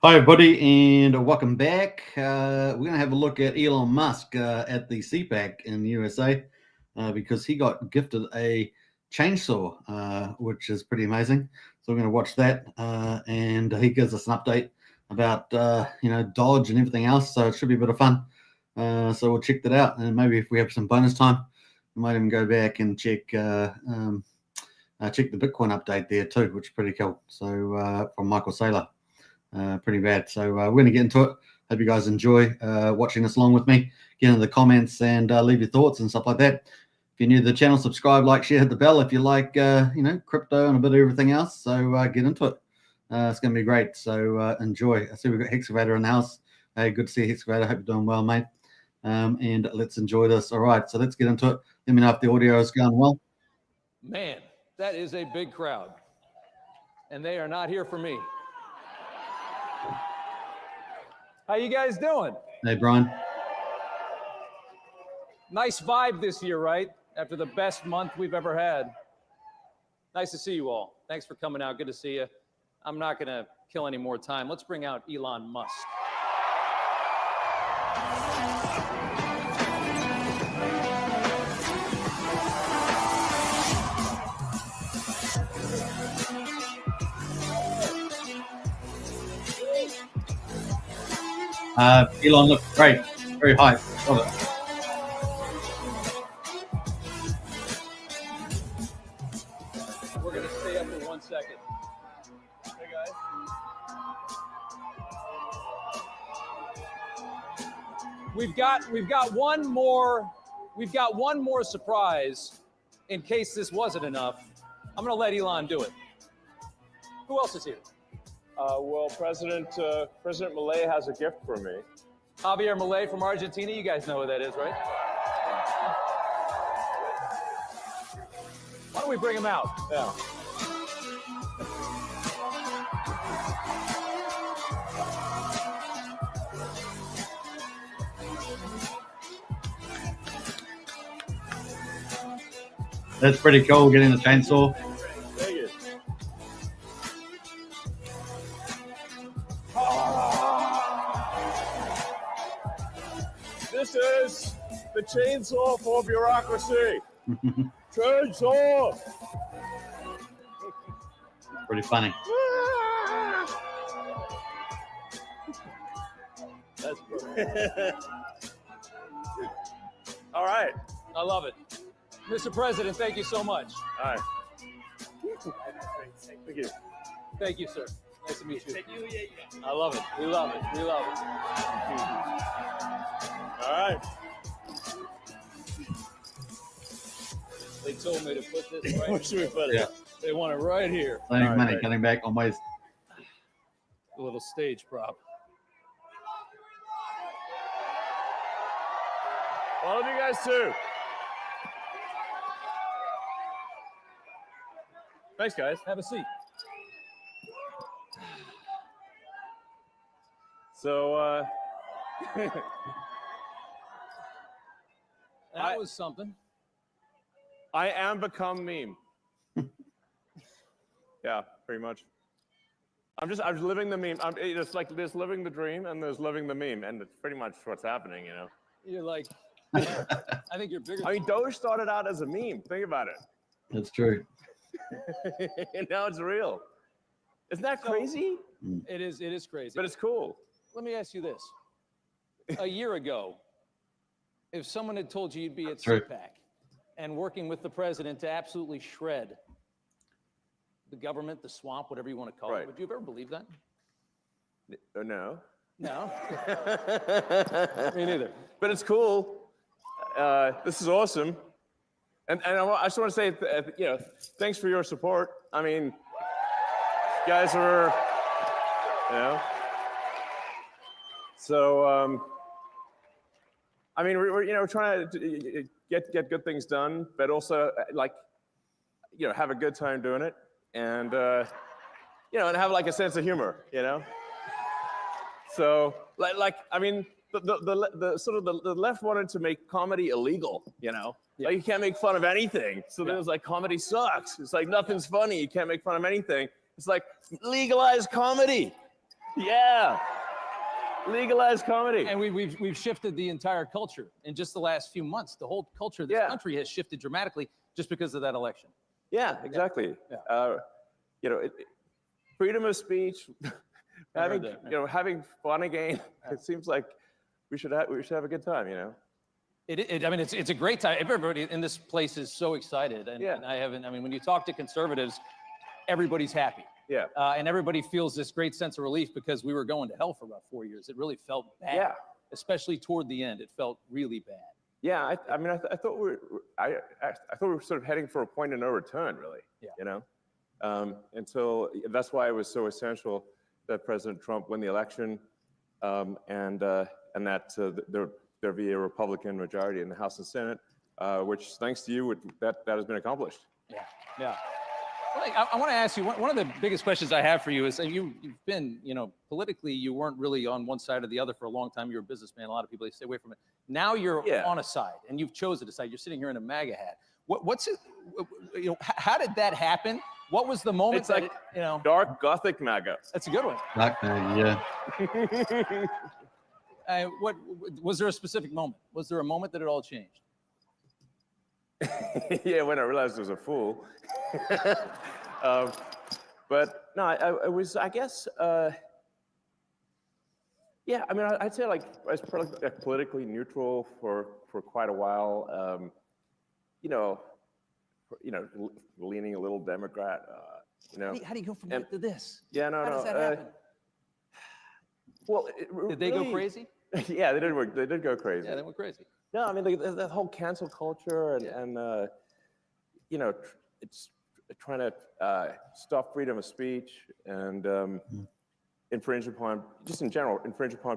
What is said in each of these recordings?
Hi, everybody, and welcome back. We're going to have a look at Elon Musk at the CPAC in the USA because he got gifted a chainsaw, which is pretty amazing. So we're going to watch that, and he gives us an update about Dodge and everything else. So it should be a bit of fun. So we'll check that out, and maybe if we have some bonus time, we might even go back and check the Bitcoin update there too, which is pretty cool. So from Michael Saylor. Pretty bad. So we're going to get into it. Hope you guys enjoy watching this along with me. Get into the comments and leave your thoughts and stuff like that. If you're new to the channel, subscribe, like, share, hit the bell if you like, crypto and a bit of everything else. So get into it. It's going to be great. So enjoy. I see we've got Hexavator in the house. Hey, good to see you, Hexavator. Hope you're doing well, mate. And let's enjoy this. All right, so let's get into it. Let me know if the audio is going well. Man, that is a big crowd. And they are not here for me. How you guys doing? Hey, Brian. Nice vibe this year, right? After the best month we've ever had. Nice to see you all. Thanks for coming out. Good to see you. I'm not going to kill any more time. Let's bring out Elon Musk. Elon looks great. Very high. Love it. We're going to stay up for 1 second. Hey, guys. We've got one more surprise in case this wasn't enough. I'm going to let Elon do it. Who else is here? Well, President Milei has a gift for me. Javier Milei from Argentina. You guys know who that is, right? Why don't we bring him out? Yeah. That's pretty cool, getting the chainsaw. Take it. This is the chainsaw for bureaucracy. Chainsaw. Pretty funny. That's perfect. All right. I love it. Mr. President, thank you so much. All right. Thank you. Thank you, sir. Nice to meet you. I love it. We love it. We love it. All right. They told me to put this right Where should we put it? Yeah. They want it right here. Plenty of All right, money great. coming back on waste. A little stage prop. All of you guys too. Thanks, guys. Have a seat. So, That was something. I am become meme. Yeah, pretty much. I'm living the meme. It's like there's living the dream and there's living the meme, and it's pretty much what's happening, you know. You're like, I think you're bigger. I mean, Doge started out as a meme. Think about it. That's true. And now it's real. Isn't that crazy? It is crazy. But it's cool. Let me ask you this. A year ago, if someone had told you you'd be at True. CPAC and working with the president to absolutely shred the government, the swamp, whatever you want to call Right. it, would you have ever believed that? No. No. Me neither. But it's cool. This is awesome. And I just want to say, thanks for your support. I mean, you guys are, So, I mean, we're trying to get good things done, but also have a good time doing it, and and have like a sense of humor, So, I mean, the left wanted to make comedy illegal, Like you can't make fun of anything. So then it was like comedy sucks. It's like nothing's funny. You can't make fun of anything. It's like legalize comedy. Yeah. Legalize comedy. And we've shifted the entire culture in just the last few months. The whole culture of this country has shifted dramatically just because of that election. Yeah, exactly. Yeah. You know, freedom of speech, having fun again. It seems like we should have a good time, you know. I mean, it's a great time. Everybody in this place is so excited, and I mean, when you talk to conservatives, everybody's happy. Yeah. And everybody feels this great sense of relief because we were going to hell for about 4 years. It really felt bad. Yeah. Especially toward the end, it felt really bad. Yeah, I mean, I thought we were sort of heading for a point of no return, really. Yeah. You know, until that's why it was so essential that President Trump win the election, and that there be a Republican majority in the House and Senate, which, thanks to you, that has been accomplished. Yeah. Yeah. I want to ask you, one of the biggest questions I have for you is, you've been, politically, you weren't really on one side or the other for a long time. You're a businessman. A lot of people, they stay away from it. Now you're on a side, and you've chosen a side. You're sitting here in a MAGA hat. What's it, how did that happen? What was the moment It's like, dark Gothic MAGA. That's a good one. Dark MAGA, yeah. What was there a specific moment? Was there a moment that it all changed? Yeah, when I realized I was a fool. But no, I was, I guess, yeah, I mean, I'd say like I was politically neutral for quite a while. Leaning a little Democrat. How do you go from that to this? Yeah, no, How does that happen? Well, did they go crazy? Yeah, they did work. They did go crazy. Yeah, they went crazy. No, I mean the whole cancel culture and it's trying to stop freedom of speech and infringe upon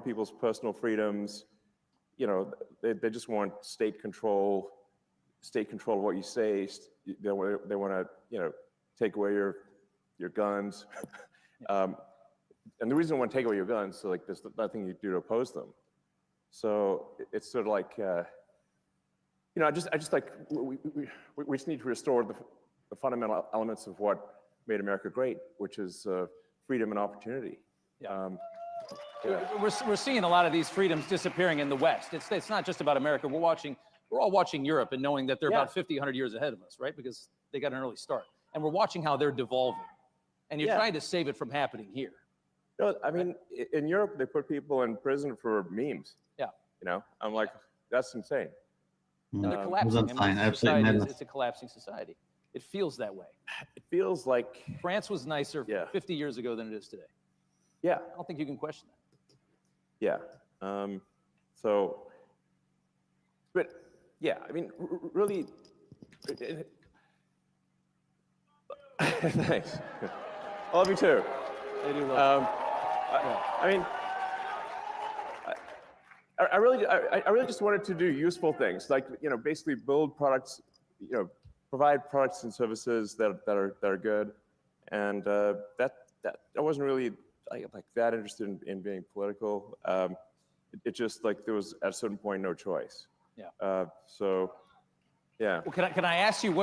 people's personal freedoms. They just want state control of what you say. They want to take away your guns. And the reason they want to take away your guns, so like there's nothing you do to oppose them. So it's sort of like, I just like, we just need to restore the fundamental elements of what made America great, which is freedom and opportunity. Yeah. We're seeing a lot of these freedoms disappearing in the West. It's not just about America. We're all watching Europe and knowing that they're about 50, 100 years ahead of us, right? Because they got an early start. And we're watching how they're devolving. And you're trying to save it from happening here. No, I mean, in Europe, they put people in prison for memes. Yeah. I'm like, that's insane. And they're collapsing. It's a collapsing society. It feels that way. It feels like France was nicer 50 years ago than it is today. Yeah. I don't think you can question that. Yeah. But yeah, I mean, really. Thanks. I love you too. I do love I mean, I really just wanted to do useful things, like basically build products, provide products and services that are good, and that wasn't really like that interested in being political. It just like there was at a certain point no choice. Yeah. So, yeah. Well, can I ask you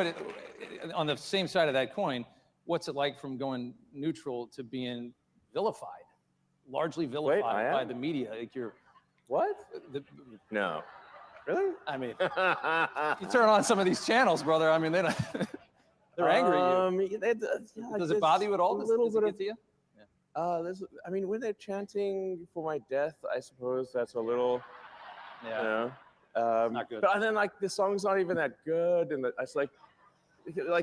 on the same side of that coin, what's it like from going neutral to being vilified, largely vilified by the media? Like what? No. Really? I mean, you turn on some of these channels, brother. I mean, they're angry at you. Does it bother you at all? Does it get to you? I mean, when they're chanting for my death, I suppose that's a little, not good. But then, like, the song's not even that good, and it's like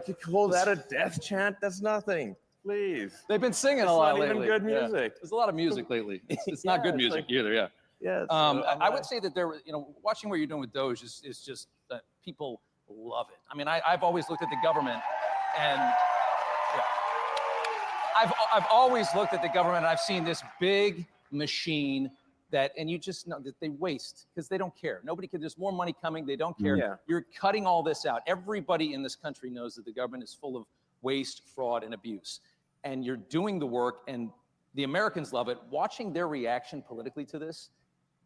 you call that a death chant? That's nothing. Please. They've been singing a lot lately. It's not even good music. There's a lot of music lately. It's not good music either. Yeah. Yeah. I would say that watching what you're doing with Doge is just that people love it. I mean, I've always looked at the government and I've always looked at the government and I've seen this big machine and you just know that they waste because they don't care. There's more money coming. They don't care. Yeah. You're cutting all this out. Everybody in this country knows that the government is full of waste, fraud, and abuse. And you're doing the work and the Americans love it. Watching their reaction politically to this,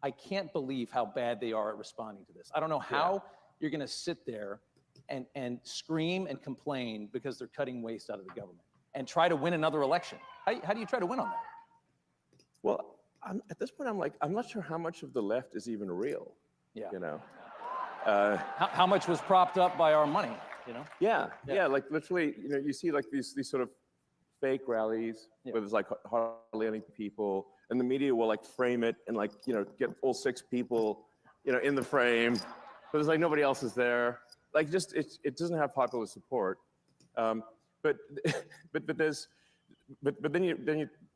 I can't believe how bad they are at responding to this. I don't know how you're going to sit there and scream and complain because they're cutting waste out of the government and try to win another election. How do you try to win on that? Well, at this point, I'm not sure how much of the left is even real. Yeah. You know. How much was propped up by our money? You know. Yeah. Like literally, you know, you see like these sort of fake rallies where there's like hardly any people, and the media will like frame it and like, you know, get all 6 people, you know, in the frame, but there's like nobody else is there. Like just it doesn't have popular support. But then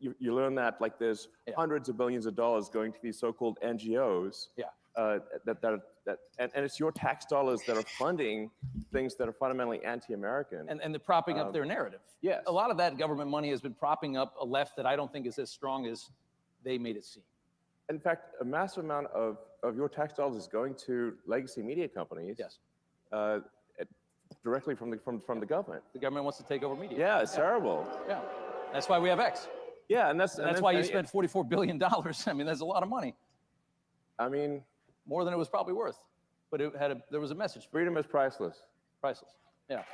you learn that like there's hundreds of billions of dollars going to these so-called NGOs. And it's your tax dollars that are funding things that are fundamentally anti-American. And they're propping up their narrative. Yes. A lot of that government money has been propping up a left that I don't think is as strong as they made it seem. In fact, a massive amount of your tax dollars is going to legacy media companies. Yes. Directly from the government. The government wants to take over media. Yeah, it's terrible. Yeah. That's why we have X. Yeah, and that's why you spent $44 billion. I mean, that's a lot of money. I mean, more than it was probably worth. But there was a message. Freedom is priceless. Priceless. Yeah.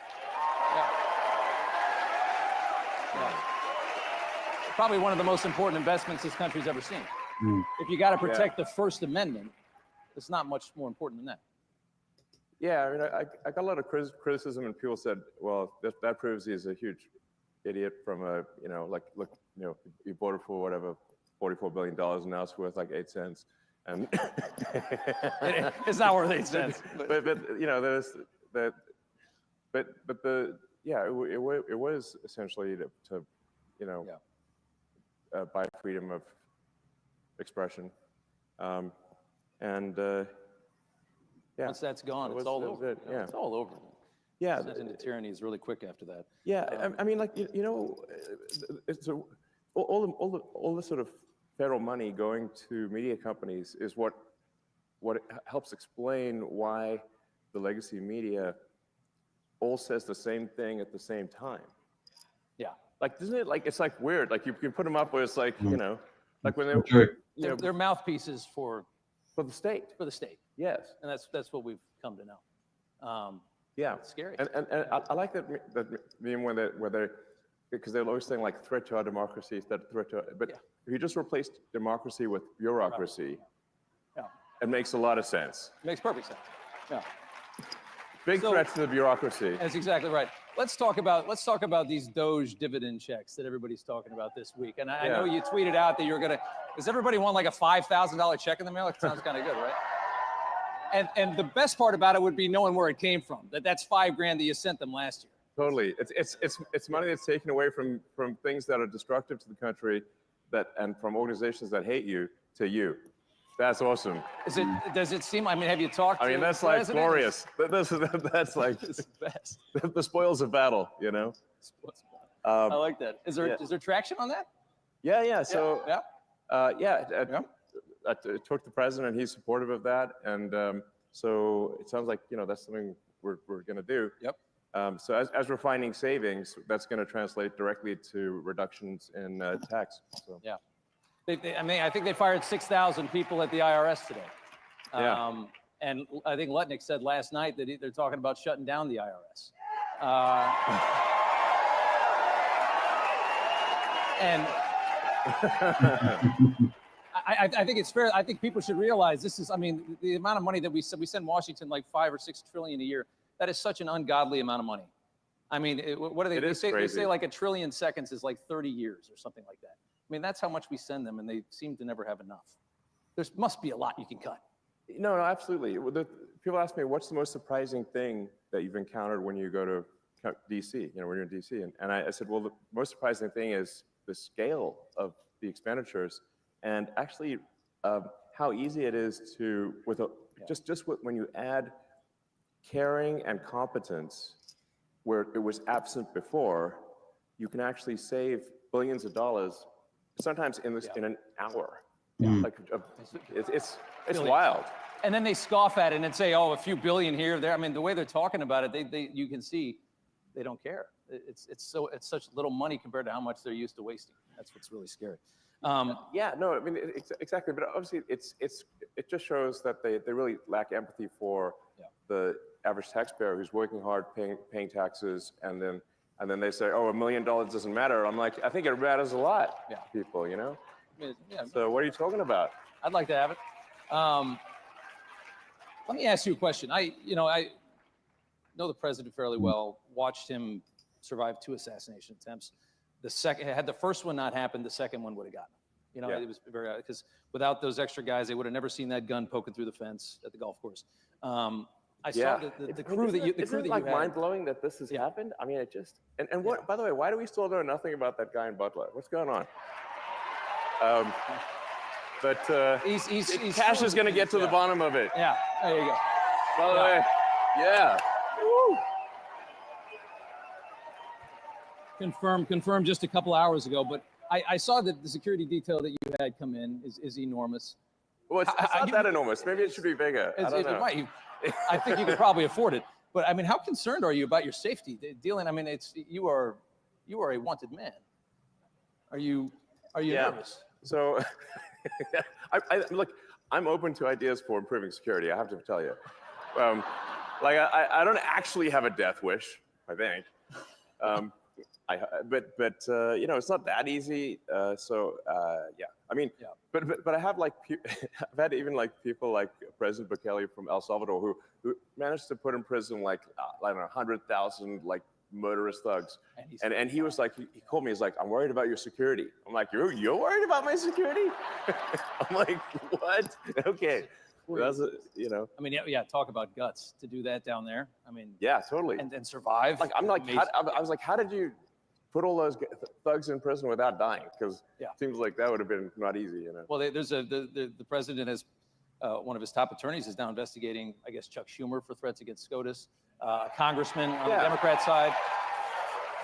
Probably one of the most important investments this country's ever seen. If you got to protect the First Amendment, it's not much more important than that. Yeah, I mean, I got a lot of criticism, and people said, well, that proves he's a huge idiot from a, you know, like, look, you know, you bought it for whatever, $44 billion, and now it's worth like 8 cents. And it's not worth 8 cents. But you know, there's that, but it was essentially to you know, buy freedom of expression, once that's gone, it's all over. Yeah. It's all over. Yeah. Descent into tyranny is really quick after that. Yeah, I mean, like, you know, it's all the sort of federal money going to media companies is what helps explain why the legacy media all says the same thing at the same time. Yeah. Like, isn't it like, it's like weird. Like you can put them up where it's like, you know, like when they're mouthpieces for the state. For the state. Yes. And that's what we've come to know. Yeah. It's scary. And I like that meme where they because they're always saying like threat to our democracy, that threat to, but if you just replaced democracy with bureaucracy, it makes a lot of sense. It makes perfect sense. Yeah. Big threat to the bureaucracy. That's exactly right. Let's talk about these Doge dividend checks that everybody's talking about this week. And I know you tweeted out that you're gonna. Does everybody want like a $5,000 check in the mail? It sounds kind of good, right? And the best part about it would be knowing where it came from. That's $5 grand that you sent them last year. Totally. It's money that's taken away from things that are destructive to the country, and from organizations that hate you to you. That's awesome. Does it seem? I mean, have you talked? I mean, that's like glorious. That's like it's the best. The spoils of battle, you know. I like that. Is there traction on that? Yeah. So I talked to the president. He's supportive of that, and so it sounds like, you know, that's something we're going to do. Yep. So as we're finding savings, that's going to translate directly to reductions in tax. So. Yeah. I mean, I think they fired 6,000 people at the IRS today. And I think Lutnick said last night that they're talking about shutting down the IRS. And I think it's fair. I think people should realize this is, I mean, the amount of money that we send Washington like 5 or 6 trillion a year. That is such an ungodly amount of money. I mean, what do they say? They say like 1 trillion seconds is like 30 years or something like that. I mean, that's how much we send them, and they seem to never have enough. There must be a lot you can cut. No, absolutely. People ask me, what's the most surprising thing that you've encountered when you go to DC, you know, when you're in DC? And I said, well, the most surprising thing is the scale of the expenditures, and actually how easy it is to, when you add caring and competence where it was absent before, you can actually save billions of dollars, sometimes in an hour. Like it's wild. And then they scoff at it and say, oh, a few billion here or there. I mean, the way they're talking about it, you can see they don't care. It's such little money compared to how much they're used to wasting. That's what's really scary. Yeah, no, I mean, exactly. But obviously, it just shows that they really lack empathy for the average taxpayer who's working hard, paying taxes, and then they say, oh, $1 million doesn't matter. I'm like, I think it matters a lot, people, you know? Yeah. So what are you talking about? I'd like to have it. Let me ask you a question. I know the president fairly well. Watched him survive 2 assassination attempts. Had the first one not happened, the second one would have gotten him. It was very, because without those extra guys, they would have never seen that gun poking through the fence at the golf course. I saw the crew that you isn't it like mind blowing that this has happened? I mean, it just and what? By the way, why do we still know nothing about that guy in Butler? What's going on? But Cash is going to get to the bottom of it. Yeah, there you go. By the way, yeah. Woo. Confirmed just a couple hours ago, but I saw that the security detail that you had come in is enormous. Well, it's not that enormous. Maybe it should be bigger. I don't know. I think you could probably afford it. But I mean, how concerned are you about your safety? Dealing, I mean, you are a wanted man. Are you nervous? So, look, I'm open to ideas for improving security. I have to tell you, I don't actually have a death wish. I think, but it's not that easy. I mean, but I have I've had even people like President Bukele from El Salvador who managed to put in prison I don't know 100,000 murderous thugs, and he was he called me. He's like, I'm worried about your security. I'm like, you're worried about my security? I'm like, what? Okay. That's I mean, talk about guts to do that down there. I mean, yeah, totally. And survive. I was like, how did you put all those thugs in prison without dying? Because it seems like that would have been not easy, Well, there's the president has one of his top attorneys is now investigating, I guess, Chuck Schumer for threats against SCOTUS, a congressman on the Democrat side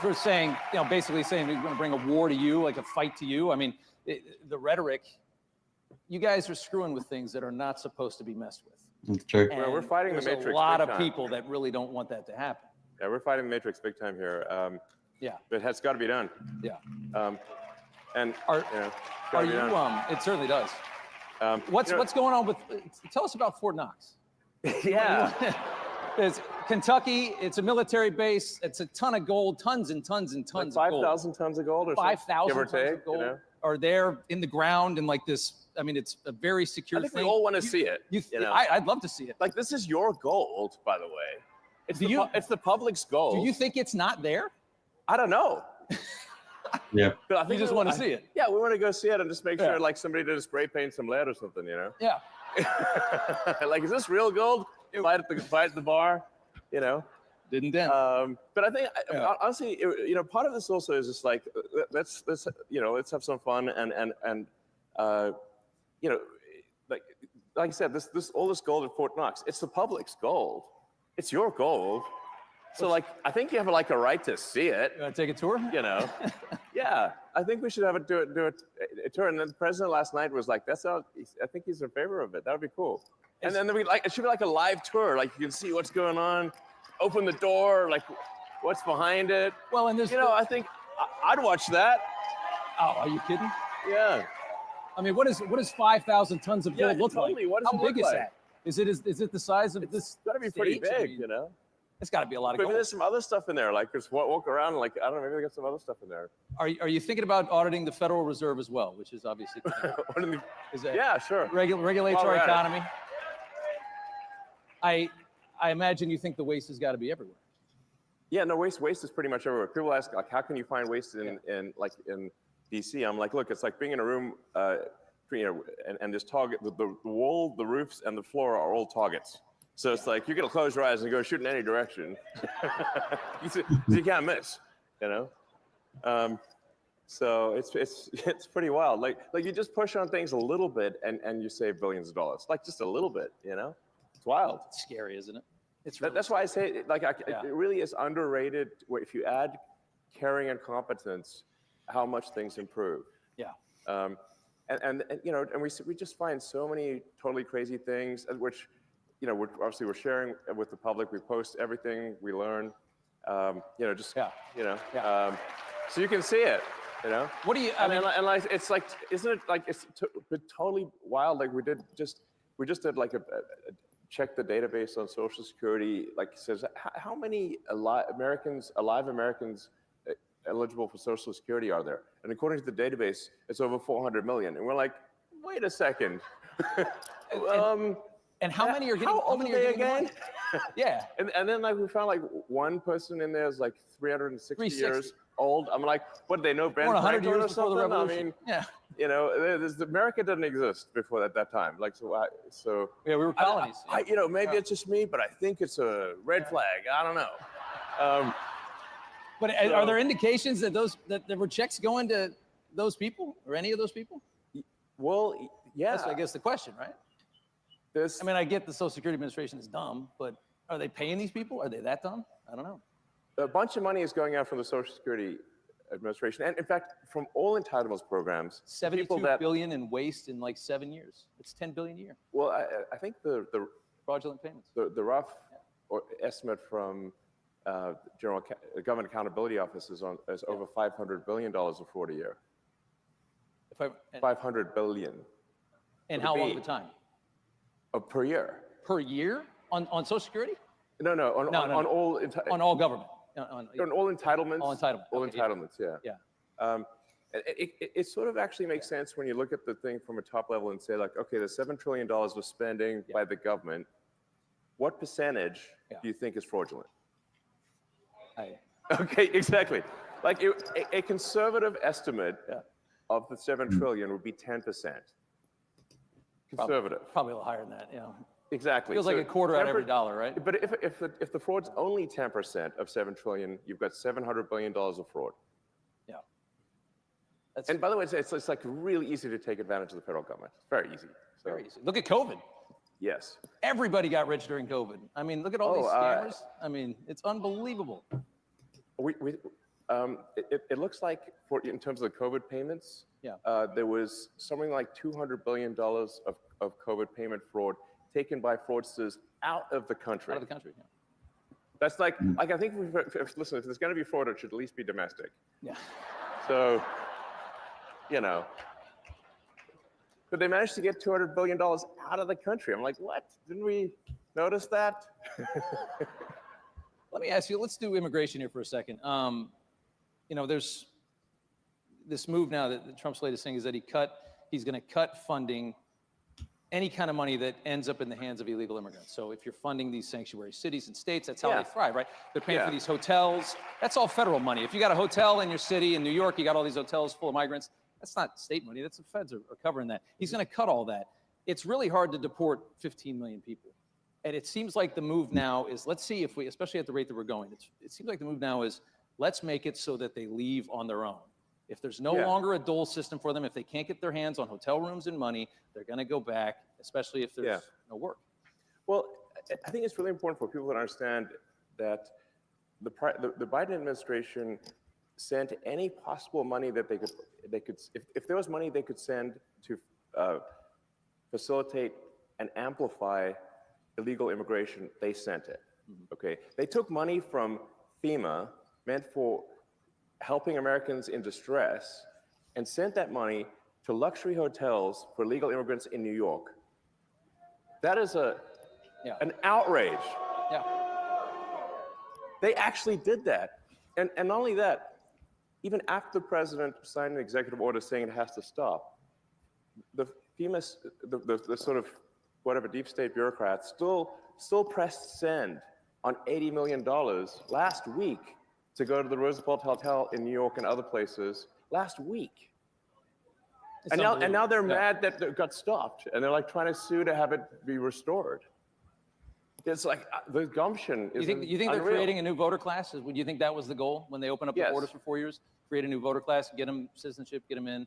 for saying, basically saying we're going to bring a war to you, like a fight to you. I mean, the rhetoric. You guys are screwing with things that are not supposed to be messed with. That's true. Well, we're fighting the Matrix. There's a lot of people that really don't want that to happen. Yeah, we're fighting the Matrix big time here. But it's got to be done. Yeah. And are you? It certainly does. What's going on with? Tell us about Fort Knox. Yeah. It's Kentucky. It's a military base. It's a ton of gold, tons and tons and tons of gold. 5,000 tons of gold, or 5,000 give or tons take, of gold are there in the ground and this. I mean, it's a very secure thing. I think we all want to see it. I'd love to see it. This is your gold, by the way. It's the public's gold. Do you think it's not there? I don't know. Yeah. But I think you just want to see it. Yeah, we want to go see it and just make sure somebody did spray paint some lead or something, Yeah. Is this real gold? Fight at the bar, Didn't dent. But I think honestly, part of this also is just let's have some fun and like I said, all this gold at Fort Knox, it's the public's gold. It's your gold. So I think you have a right to see it. You want to take a tour? Yeah, I think we should have do a tour. And then the president last night was like, I think he's in favor of it. That would be cool. And then it should be a live tour. You can see what's going on, open the door, what's behind it. Well, and there's I think I'd watch that. Oh, are you kidding? Yeah. I mean, what is 5,000 tons of gold look like? What does How big is that? Is it the size of this? It's got to be pretty big, It's got to be a lot of gold. Maybe there's some other stuff in there, just walk around, I don't know, maybe they got some other stuff in there. Are you thinking about auditing the Federal Reserve as well, which is obviously yeah, sure. Regulates our economy. I imagine you think the waste has got to be everywhere. Yeah, no, waste is pretty much everywhere. People ask, how can you find waste in DC? I'm like, look, it's like being in a room, and this target, the wall, the roofs, and the floor are all targets. So it's you're gonna close your eyes and go shoot in any direction. you can't miss, So it's pretty wild. You just push on things a little bit and you save billions of dollars. Just a little bit, It's wild. It's scary, isn't it? That's why I say it really is underrated. If you add caring and competence, how much things improve. Yeah. And we just find so many totally crazy things, which we're sharing with the public. We post everything we learn. So you can see it. What do you? It's isn't it it's totally wild? We just did a check the database on Social Security. It says how many alive Americans eligible for Social Security are there? And according to the database, it's over 400 million. And we're like, wait a second. And how many are getting? How old are they again? Yeah. And then like we found like one person in there is like 360 years old. I'm like, what, they know Ben 100 Franklin years or before the something? I revolution. mean, Yeah. you know, America didn't exist before at that time. Like, so Yeah, we were colonies. you know, maybe it's just me, but I think it's a red flag. I don't know. But are there indications that there were checks going to those people or any of those people? Well, yeah. That's, I guess, the question, right? I mean, I get the Social Security Administration is dumb, but are they paying these people? Are they that dumb? I don't know. A bunch of money is going out from the Social Security Administration, and in fact, from all entitlements programs. $72 billion in waste in like 7 years. It's $10 billion a year. Well, I think the fraudulent payments. The rough estimate from Government Accountability Office is over $500 billion of fraud a year. 500 billion. And how long of a time? Per year. Per year on Social Security? No, on all on all government. On all entitlements. All entitlements. All entitlements. Yeah. Yeah. It sort of actually makes sense when you look at the thing from a top level and say, like, okay, there's $7 trillion of spending by the government. What percentage do you think is fraudulent? Okay, exactly. Like a conservative estimate of the 7 trillion would be 10%. Conservative. Probably a little higher than that, yeah. Exactly. Feels like a quarter out of every dollar, right? But if the fraud's only 10% of 7 trillion, you've got $700 billion of fraud. Yeah. And by the way, it's like really easy to take advantage of the federal government. It's very easy. So. Very easy. Look at COVID. Yes. Everybody got rich during COVID. I mean, look at all these scammers. I mean, it's unbelievable. It looks like, in terms of the COVID payments, there was something like $200 billion of COVID payment fraud taken by fraudsters out of the country. Out of the country, yeah. That's like I think, listen, if there's going to be fraud, it should at least be domestic. Yeah. So, you know. But they managed to get $200 billion out of the country. I'm like, what? Didn't we notice that? Let me ask you, let's do immigration here for a second. You know, there's this move now that Trump's latest thing is that he's going to cut funding, any kind of money that ends up in the hands of illegal immigrants. So if you're funding these sanctuary cities and states, that's how they thrive, right? They're paying for these hotels. That's all federal money. If you got a hotel in your city, in New York, you got all these hotels full of migrants. That's not state money. That's the feds are covering that. He's going to cut all that. It's really hard to deport 15 million people. And it seems like the move now is, let's see if we, especially at the rate that we're going, it seems like the move now is, let's make it so that they leave on their own. If there's no longer a dole system for them, if they can't get their hands on hotel rooms and money, they're going to go back, especially if there's no work. Well, I think it's really important for people to understand that the Biden administration sent any possible money that they could if there was money they could send to facilitate and amplify illegal immigration, they sent it. Okay, they took money from FEMA meant for helping Americans in distress and sent that money to luxury hotels for illegal immigrants in New York. That is an outrage. Yeah. They actually did that. And not only that, even after the president signed an executive order saying it has to stop, the FEMA, the sort of whatever deep state bureaucrats still pressed send on $80 million last week to go to the Roosevelt Hotel in New York and other places last week. And now they're mad that it got stopped, and they're like trying to sue to have it be restored. It's like the gumption is unreal. You think they're creating a new voter class? Would you think that was the goal when they open up the borders for 4 years? Create a new voter class, get them citizenship, get them in,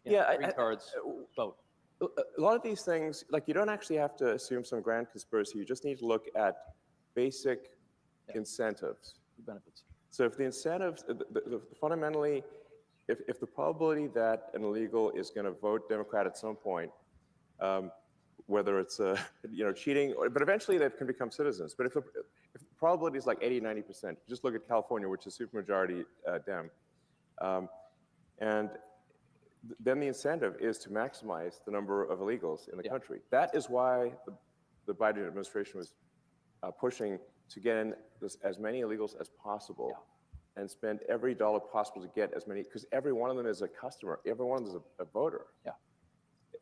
green cards, vote. A lot of these things, like, you don't actually have to assume some grand conspiracy. You just need to look at basic incentives. Benefits. So if the incentives, fundamentally, if the probability that an illegal is going to vote Democrat at some point, whether it's cheating, but eventually they can become citizens. But if the probability is like 80, 90%, just look at California, which is supermajority Dem, and then the incentive is to maximize the number of illegals in the country. That is why the Biden administration was pushing to get in as many illegals as possible. and spend every dollar possible to get as many, because every one of them is a customer, every one of them is a voter. Yeah.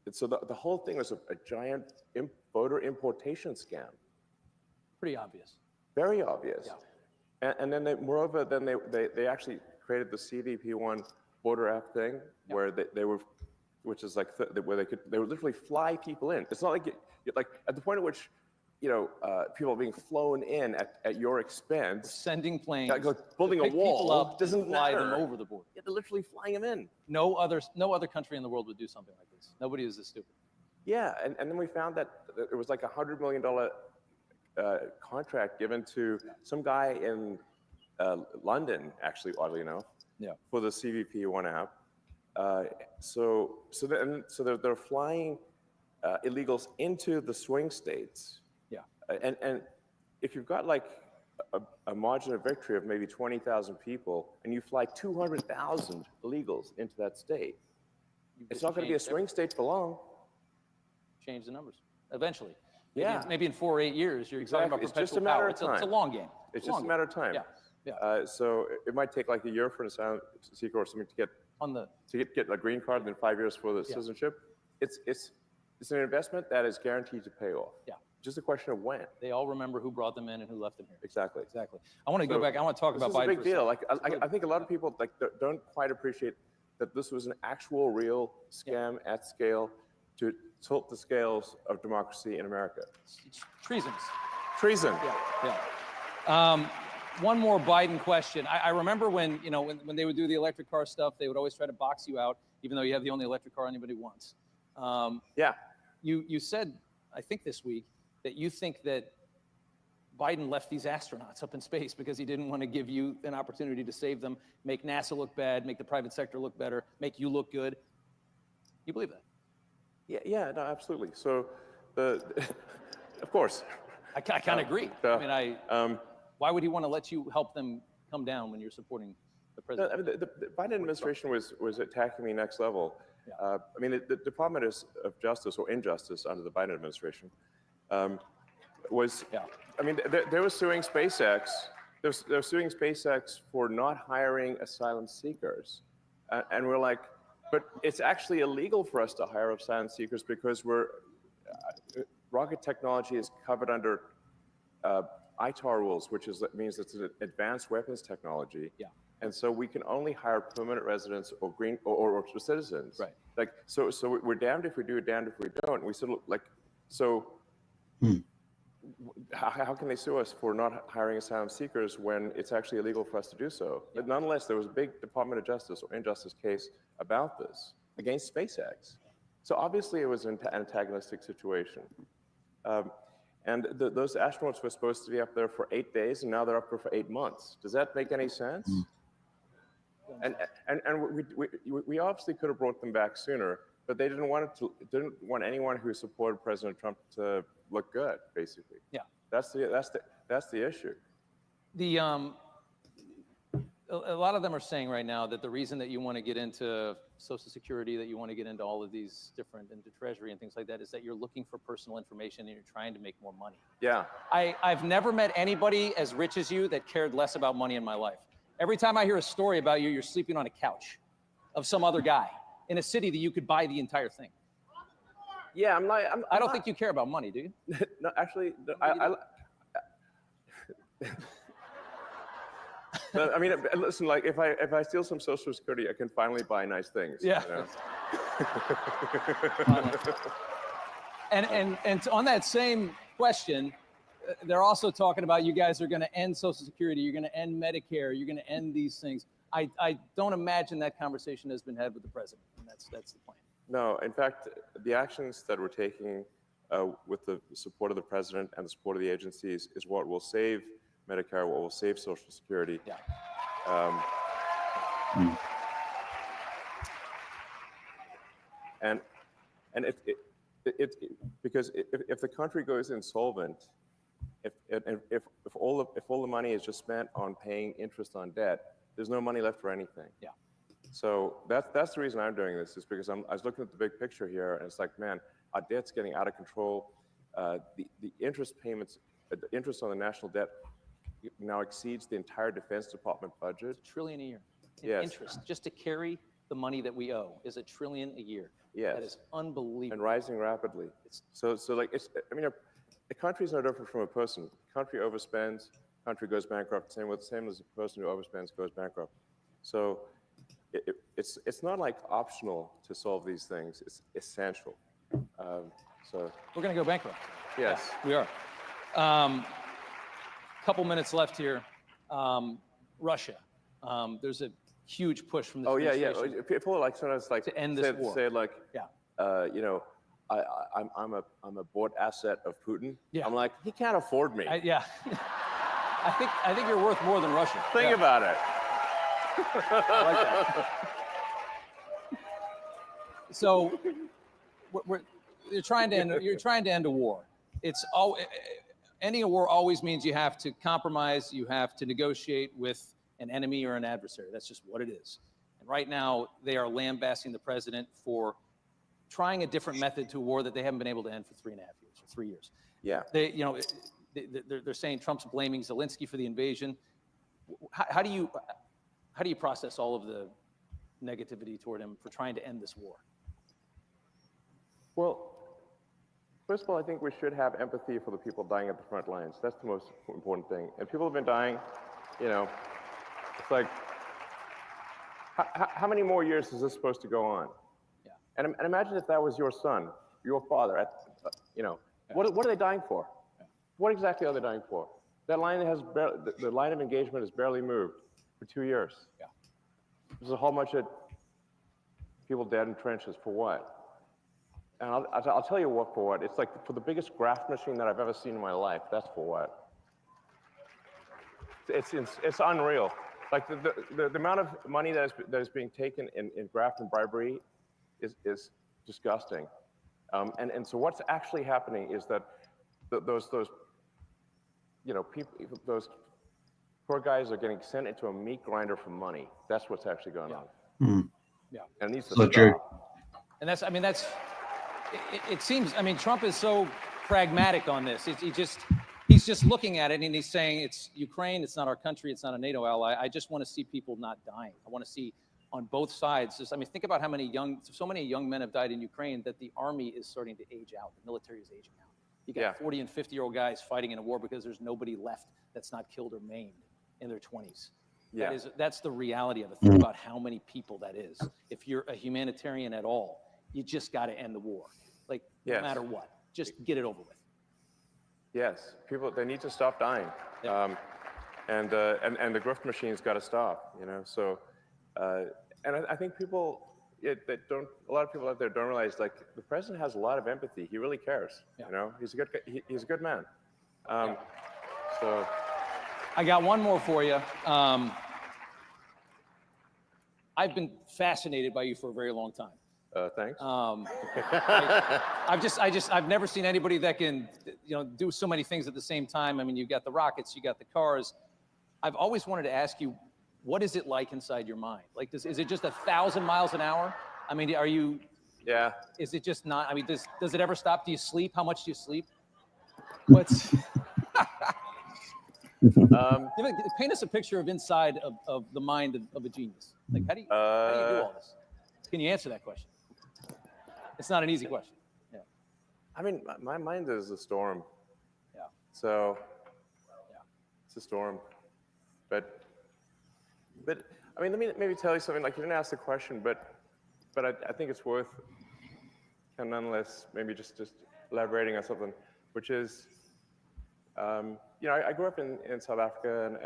And so the whole thing was a giant voter importation scam. Pretty obvious. Very obvious. Yeah. And then moreover, then they actually created the CVP1 voter app thing, where they were, which is like where they would literally fly people in. It's not like like at the point at which people are being flown in at your expense. Sending planes, like building a wall up, doesn't fly matter. them over the border. Yeah, they're literally flying them in. No other country in the world would do something like this. Nobody is this stupid. Yeah, and then we found that it was like $100 million contract given to some guy in London, actually, oddly enough, for the CVP1 app. So they're flying illegals into the swing states. Yeah. And if you've got like a margin of victory of maybe 20,000 people, and you fly 200,000 illegals into that state, it's not going to be a swing state for long. Change the numbers eventually. Maybe in 4 or 8 years, you're talking about perpetual it's just a matter power. of time. It's a long game. It's just a matter of time. So it might take like a year for an asylum seeker or something to get a green card, and then 5 years for the citizenship. It's an investment that is guaranteed to pay off. Yeah. Just a question of when. They all remember who brought them in and who left them here. Exactly. I want to go back. I want to talk about Biden. This is a big deal. Like I think a lot of people don't quite appreciate that this was an actual, real scam at scale to tilt the scales of democracy in America. It's treason. Yeah. One more Biden question. I remember when they would do the electric car stuff, they would always try to box you out, even though you have the only electric car anybody wants. You said, I think this week, that you think that Biden left these astronauts up in space because he didn't want to give you an opportunity to save them, make NASA look bad, make the private sector look better, make you look good. You believe that? Yeah, no, absolutely. So, of course. I kind of agree. Why would he want to let you help them come down when you're supporting the president? I mean, the Biden administration was attacking me next level. I mean, the Department of Justice, or Injustice under the Biden administration, was, I mean, they were suing SpaceX. They're suing SpaceX for not hiring asylum seekers. And we're like, but it's actually illegal for us to hire asylum seekers because rocket technology is covered under ITAR rules, which means it's an advanced weapons technology. Yeah. And so we can only hire permanent residents or green or citizens. Right. Like so we're damned if we do, damned if we don't. And we sort of like how can they sue us for not hiring asylum seekers when it's actually illegal for us to do so? But nonetheless, there was a big Department of Justice or Injustice case about this against SpaceX. So obviously it was an antagonistic situation. And those astronauts were supposed to be up there for 8 days, and now they're up there for 8 months. Does that make any sense? And we obviously could have brought them back sooner, but they didn't want anyone who supported President Trump to look good, basically. Yeah, that's the issue. A lot of them are saying right now that the reason that you want to get into Social Security, that you want to get into all of these different, into Treasury and things like that, is that you're looking for personal information and you're trying to make more money. Yeah. I've never met anybody as rich as you that cared less about money in my life. Every time I hear a story about you, you're sleeping on a couch of some other guy in a city that you could buy the entire thing. Yeah, I don't think you care about money, do you? No, actually, I mean, listen, like if I steal some Social Security, I can finally buy nice things. Yeah. You know? And on that same question, they're also talking about you guys are going to end Social Security, you're going to end Medicare, you're going to end these things. I don't imagine that conversation has been had with the president, and that's the plan. No, in fact, the actions that we're taking with the support of the president and the support of the agencies is what will save Medicare, what will save Social Security. Yeah. And because if the country goes insolvent, if all the money is just spent on paying interest on debt, there's no money left for anything. Yeah. So that's the reason I'm doing this, is because I was looking at the big picture here, and it's like, man, our debt's getting out of control. The interest payments, the interest on the national debt, now exceeds the entire Defense Department budget. $1 trillion a year in Yes. interest just to carry the money that we owe is $1 trillion a year. Yes. That is unbelievable. And rising rapidly. So like, I mean, a country is no different from a person. Country overspends, country goes bankrupt. Same as a person who overspends goes bankrupt. So it's not like optional to solve these things. It's essential. So we're going to go bankrupt. Yes, yeah, we are. Couple minutes left here. Russia. There's a huge push from this administration. Yeah. People like sometimes like to end this war. Say like, yeah. You know, I'm a bought asset of Putin. Yeah. I'm like, he can't afford me. Yeah. I think you're worth more than Russia. Think about it. I like that. So, you're trying to end a war. It's all ending a war always means you have to compromise. You have to negotiate with an enemy or an adversary. That's just what it is. And right now, they are lambasting the president for trying a different method to a war that they haven't been able to end for 3.5 years or 3 years. Yeah. They're saying Trump's blaming Zelensky for the invasion. How do you process all of the negativity toward him for trying to end this war? Well, first of all, I think we should have empathy for the people dying at the front lines. That's the most important thing. And people have been dying, you know, it's like, how many more years is this supposed to go on? Yeah. And imagine if that was your son, your father, you know, what are they dying for? Yeah. What exactly are they dying for? That line the line of engagement has barely moved for 2 years. Yeah. There's a whole bunch of people dead in trenches for what? And I'll tell you what for what. It's like for the biggest graft machine that I've ever seen in my life. That's for what? It's unreal. Like the amount of money that is being taken in graft and bribery is disgusting. And so what's actually happening is that those you know, those poor guys are getting sent into a meat grinder for money. That's what's actually going on. Mm. Yeah. And it needs to So stop. true. And it seems, I mean, Trump is so pragmatic on this. He's just looking at it and he's saying it's Ukraine, it's not our country, it's not a NATO ally. I just want to see people not dying. I want to see on both sides. I mean, think about how so many young men have died in Ukraine that the army is starting to age out. The military is aging out. You got 40 and 50-year-old guys fighting in a war because there's nobody left that's not killed or maimed in their 20s. Yeah. That's the reality of it. Think about how many people that is. If you're a humanitarian at all, you just got to end the war. Like, no matter what, just get it over with. Yes, people, they need to stop dying. Yeah. And the grift machine's got to stop, you know? So, and I think people, that don't, a lot of people out there don't realize, like, the president has a lot of empathy. He really cares, you know? He's a good man. So. I got one more for you. I've been fascinated by you for a very long time. Thanks. I've never seen anybody that can, you know, do so many things at the same time. I mean, you've got the rockets, you got the cars. I've always wanted to ask you, what is it like inside your mind? Like, is it just 1,000 miles an hour? I mean, are you? Yeah. Is it just not? I mean, does it ever stop? Do you sleep? How much do you sleep? What's? Paint us a picture of inside of the mind of a genius. Like, how do you do all this? Can you answer that question? It's not an easy question. Yeah. I mean, my mind is a storm. Yeah. So, it's a storm. But I mean, let me maybe tell you something. Like, you didn't ask the question, but I think it's worth, and nonetheless, maybe just elaborating on something, which is, you know, I grew up in South Africa,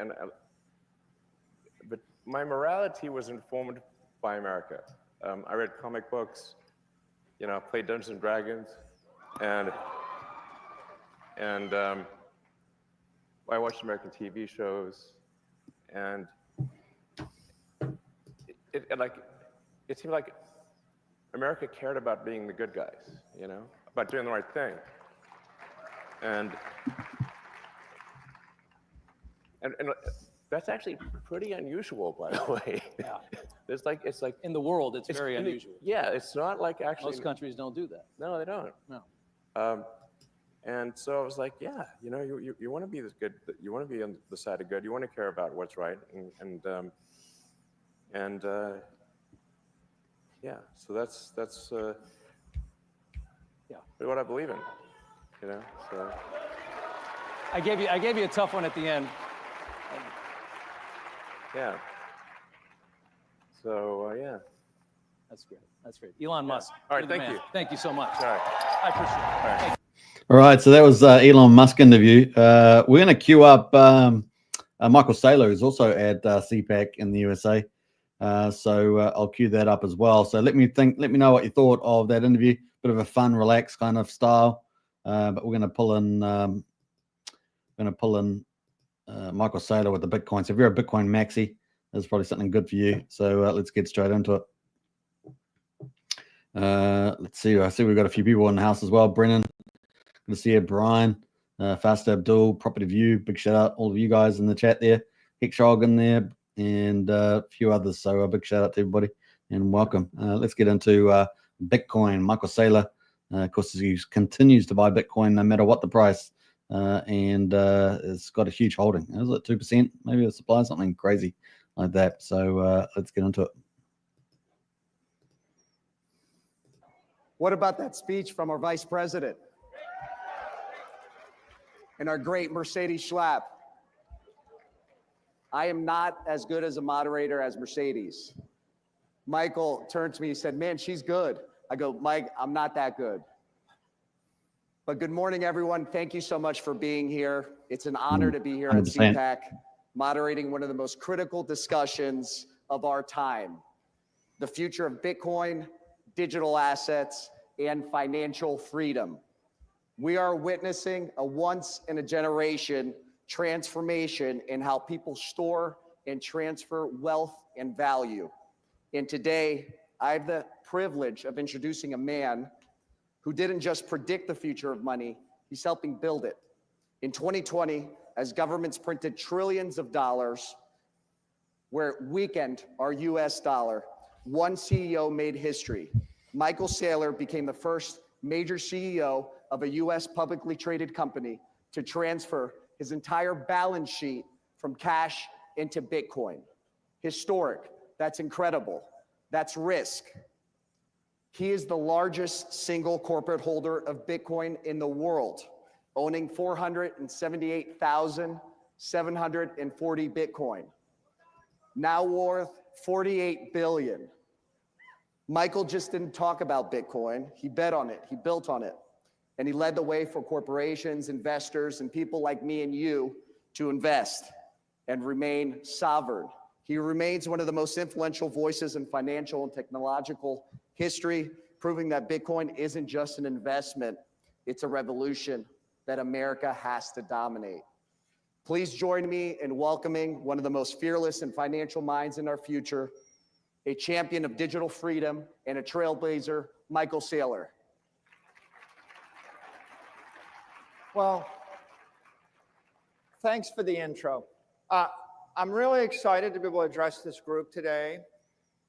but my morality was informed by America. I read comic books, you know, played Dungeons and Dragons, and I watched American TV shows, and it seemed like America cared about being the good guys, you know, about doing the right thing, and that's actually pretty unusual, by the way. Yeah. It's like in the world, it's very unusual. Yeah, it's not like actually most countries don't do that. No, they don't. No. And so I was like, yeah, you know, you want to be this good, you want to be on the side of good, you want to care about what's right, and yeah, so that's Yeah. what I believe in, you know. So I gave you a tough one at the end. yeah. So yeah. That's great. That's great. Elon Musk. All right, you're the thank man. you. Thank you so much. All right. I appreciate it. All right. Thank you. All right, so that was Elon Musk interview. We're going to queue up Michael Saylor, who's also at CPAC in the USA. So I'll queue that up as well. So let me know what you thought of that interview. Bit of a fun, relaxed kind of style. But we're going to pull in Michael Saylor with the Bitcoin. So if you're a Bitcoin maxi, there's probably something good for you. So let's get straight into it. Let's see. I see we've got a few people in the house as well. Brennan, good to see you. Brian, Fast Abdul, Property View. Big shout out all of you guys in the chat there. Hexrog in there, and a few others. So a big shout out to everybody and welcome. Let's get into Bitcoin. Michael Saylor, of course, he continues to buy Bitcoin no matter what the price, and it's got a huge holding. Is it 2%? Maybe a supply, something crazy like that. So let's get into it. What about that speech from our vice president and our great Mercedes Schlapp? I am not as good as a moderator as Mercedes. Michael turned to me, he said, man, she's good. I go, Mike, I'm not that good. But good morning, everyone. Thank you so much for being here. It's an honor to be here at 100%. CPAC, moderating one of the most critical discussions of our time, the future of Bitcoin, digital assets, and financial freedom. We are witnessing a once-in-a-generation transformation in how people store and transfer wealth and value. And today, I have the privilege of introducing a man who didn't just predict the future of money, he's helping build it. In 2020, as governments printed trillions of dollars, where it weakened our US dollar, one CEO made history. Michael Saylor became the first major CEO of a US publicly traded company to transfer his entire balance sheet from cash into Bitcoin. Historic, that's incredible, that's risk. He is the largest single corporate holder of Bitcoin in the world, owning 478,740 Bitcoin, now worth 48 billion. Michael just didn't talk about Bitcoin. He bet on it, he built on it, and he led the way for corporations, investors, and people like me and you to invest and remain sovereign. He remains one of the most influential voices in financial and technological history, proving that Bitcoin isn't just an investment, it's a revolution that America has to dominate. Please join me in welcoming one of the most fearless and financial minds in our future, a champion of digital freedom and a trailblazer, Michael Saylor. Well, thanks for the intro. I'm really excited to be able to address this group today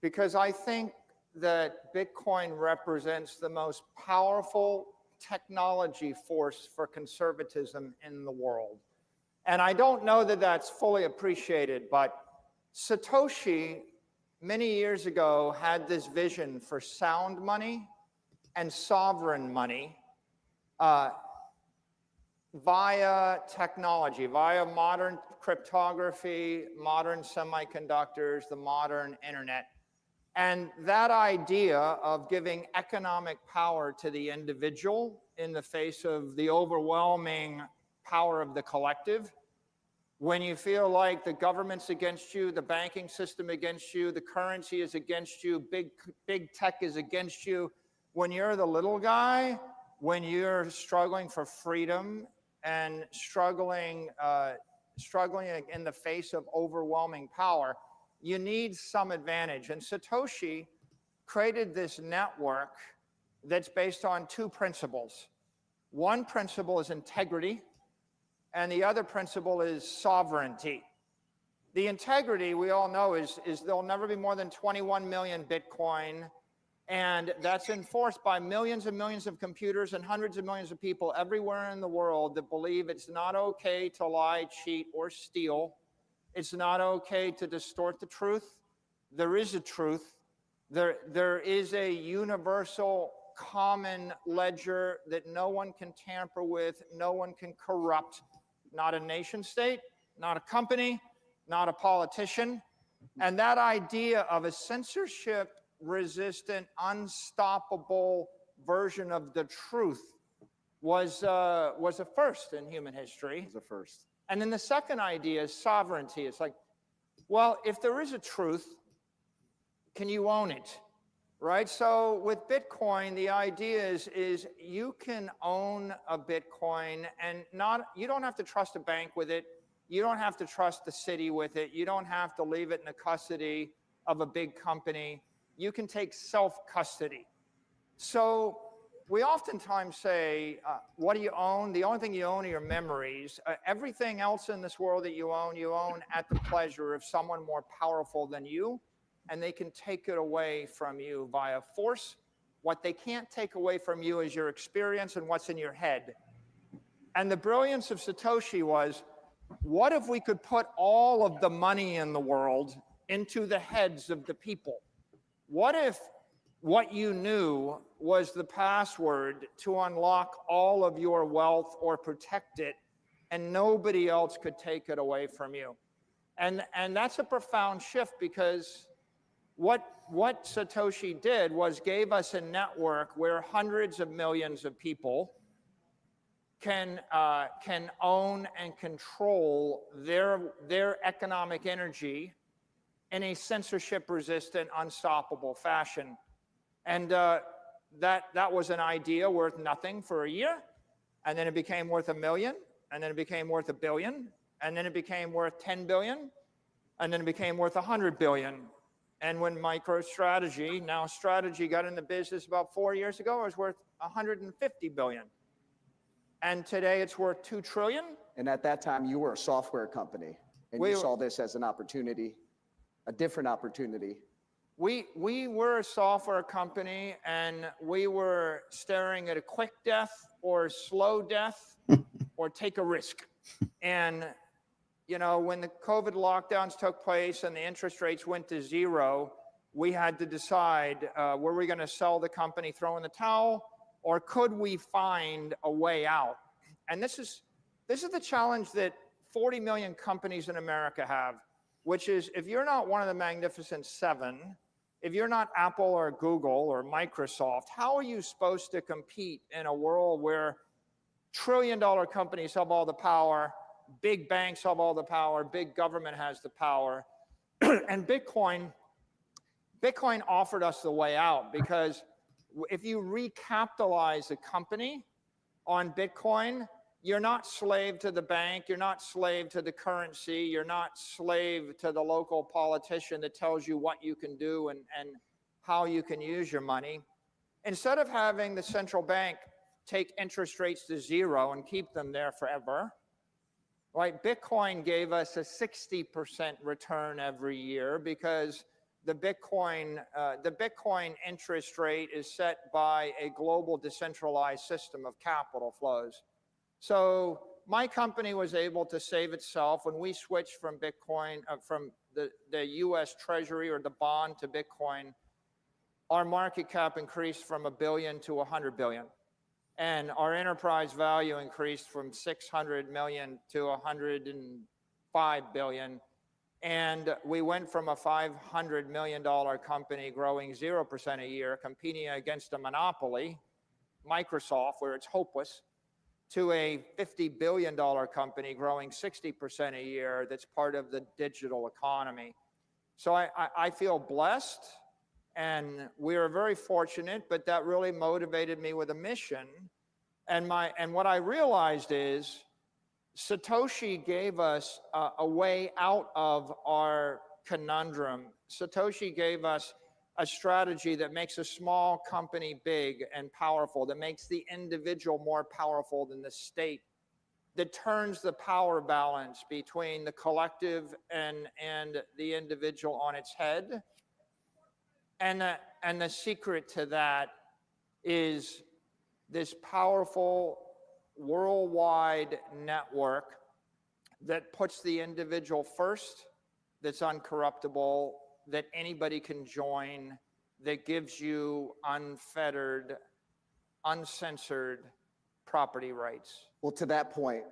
because I think that Bitcoin represents the most powerful technology force for conservatism in the world. And I don't know that that's fully appreciated, but Satoshi many years ago had this vision for sound money and sovereign money via technology, via modern cryptography, modern semiconductors, the modern internet. And that idea of giving economic power to the individual in the face of the overwhelming power of the collective, when you feel like the government's against you, the banking system against you, the currency is against you, big tech is against you, when you're the little guy, when you're struggling for freedom and struggling in the face of overwhelming power, you need some advantage. And Satoshi created this network that's based on two principles. One principle is integrity, and the other principle is sovereignty. The integrity, we all know, is there'll never be more than 21 million Bitcoin, And that's enforced by millions and millions of computers and hundreds of millions of people everywhere in the world that believe it's not okay to lie, cheat, or steal. It's not okay to distort the truth. There is a truth. There is a universal common ledger that no one can tamper with, no one can corrupt, not a nation state, not a company, not a politician. And that idea of a censorship-resistant, unstoppable version of the truth was a first in human history. It was a first. And then the second idea is sovereignty. It's like, well, if there is a truth, can you own it? Right? So with Bitcoin, the idea is you can own a Bitcoin and you don't have to trust a bank with it. You don't have to trust the city with it. You don't have to leave it in the custody of a big company. You can take self-custody. So we oftentimes say, what do you own? The only thing you own are your memories. Everything else in this world that you own at the pleasure of someone more powerful than you, and they can take it away from you via force. What they can't take away from you is your experience and what's in your head. And the brilliance of Satoshi was, what if we could put all of the money in the world into the heads of the people? What if what you knew was the password to unlock all of your wealth or protect it, and nobody else could take it away from you? And that's a profound shift, because what Satoshi did was gave us a network where hundreds of millions of people can own and control their economic energy in a censorship-resistant, unstoppable fashion. And that was an idea worth nothing for a year, and then it became worth $1 million, and then it became worth $1 billion, and then it became worth 10 billion, and then it became worth 100 billion. And when MicroStrategy, now Strategy, got in the business about 4 years ago, it was worth 150 billion. And today it's worth 2 trillion. And at that time, you were a software company, and you saw this as an opportunity, a different opportunity. We were a software company, and we were staring at a quick death or slow death or take a risk. And you know, when the COVID lockdowns took place and the interest rates went to 0, we had to decide, were we going to sell the company, throw in the towel, or could we find a way out? And this is the challenge that 40 million companies in America have, which is, if you're not one of the Magnificent Seven, if you're not Apple or Google or Microsoft, how are you supposed to compete in a world where trillion-dollar companies have all the power, big banks have all the power, big government has the power? And Bitcoin offered us the way out, because if you recapitalize a company on Bitcoin, you're not slave to the bank, you're not slave to the currency, you're not slave to the local politician that tells you what you can do and how you can use your money. Instead of having the central bank take interest rates to 0 and keep them there forever, right? Bitcoin gave us a 60% return every year, because the Bitcoin interest rate is set by a global decentralized system of capital flows. So my company was able to save itself when we switched from Bitcoin, from the US Treasury or the bond to Bitcoin. Our market cap increased from $1 billion to 100 billion. And our enterprise value increased from 600 million to 105 billion. And we went from a $500 million company growing 0% a year, competing against a monopoly, Microsoft, where it's hopeless, to a $50 billion company growing 60% a year that's part of the digital economy. So I feel blessed, and we are very fortunate, but that really motivated me with a mission. And what I realized is Satoshi gave us a way out of our conundrum. Satoshi gave us a strategy that makes a small company big and powerful, that makes the individual more powerful than the state, that turns the power balance between the collective and the individual on its head. And the secret to that is this powerful worldwide network that puts the individual first, that's uncorruptible, that anybody can join, that gives you unfettered, uncensored property rights. Well, to that point,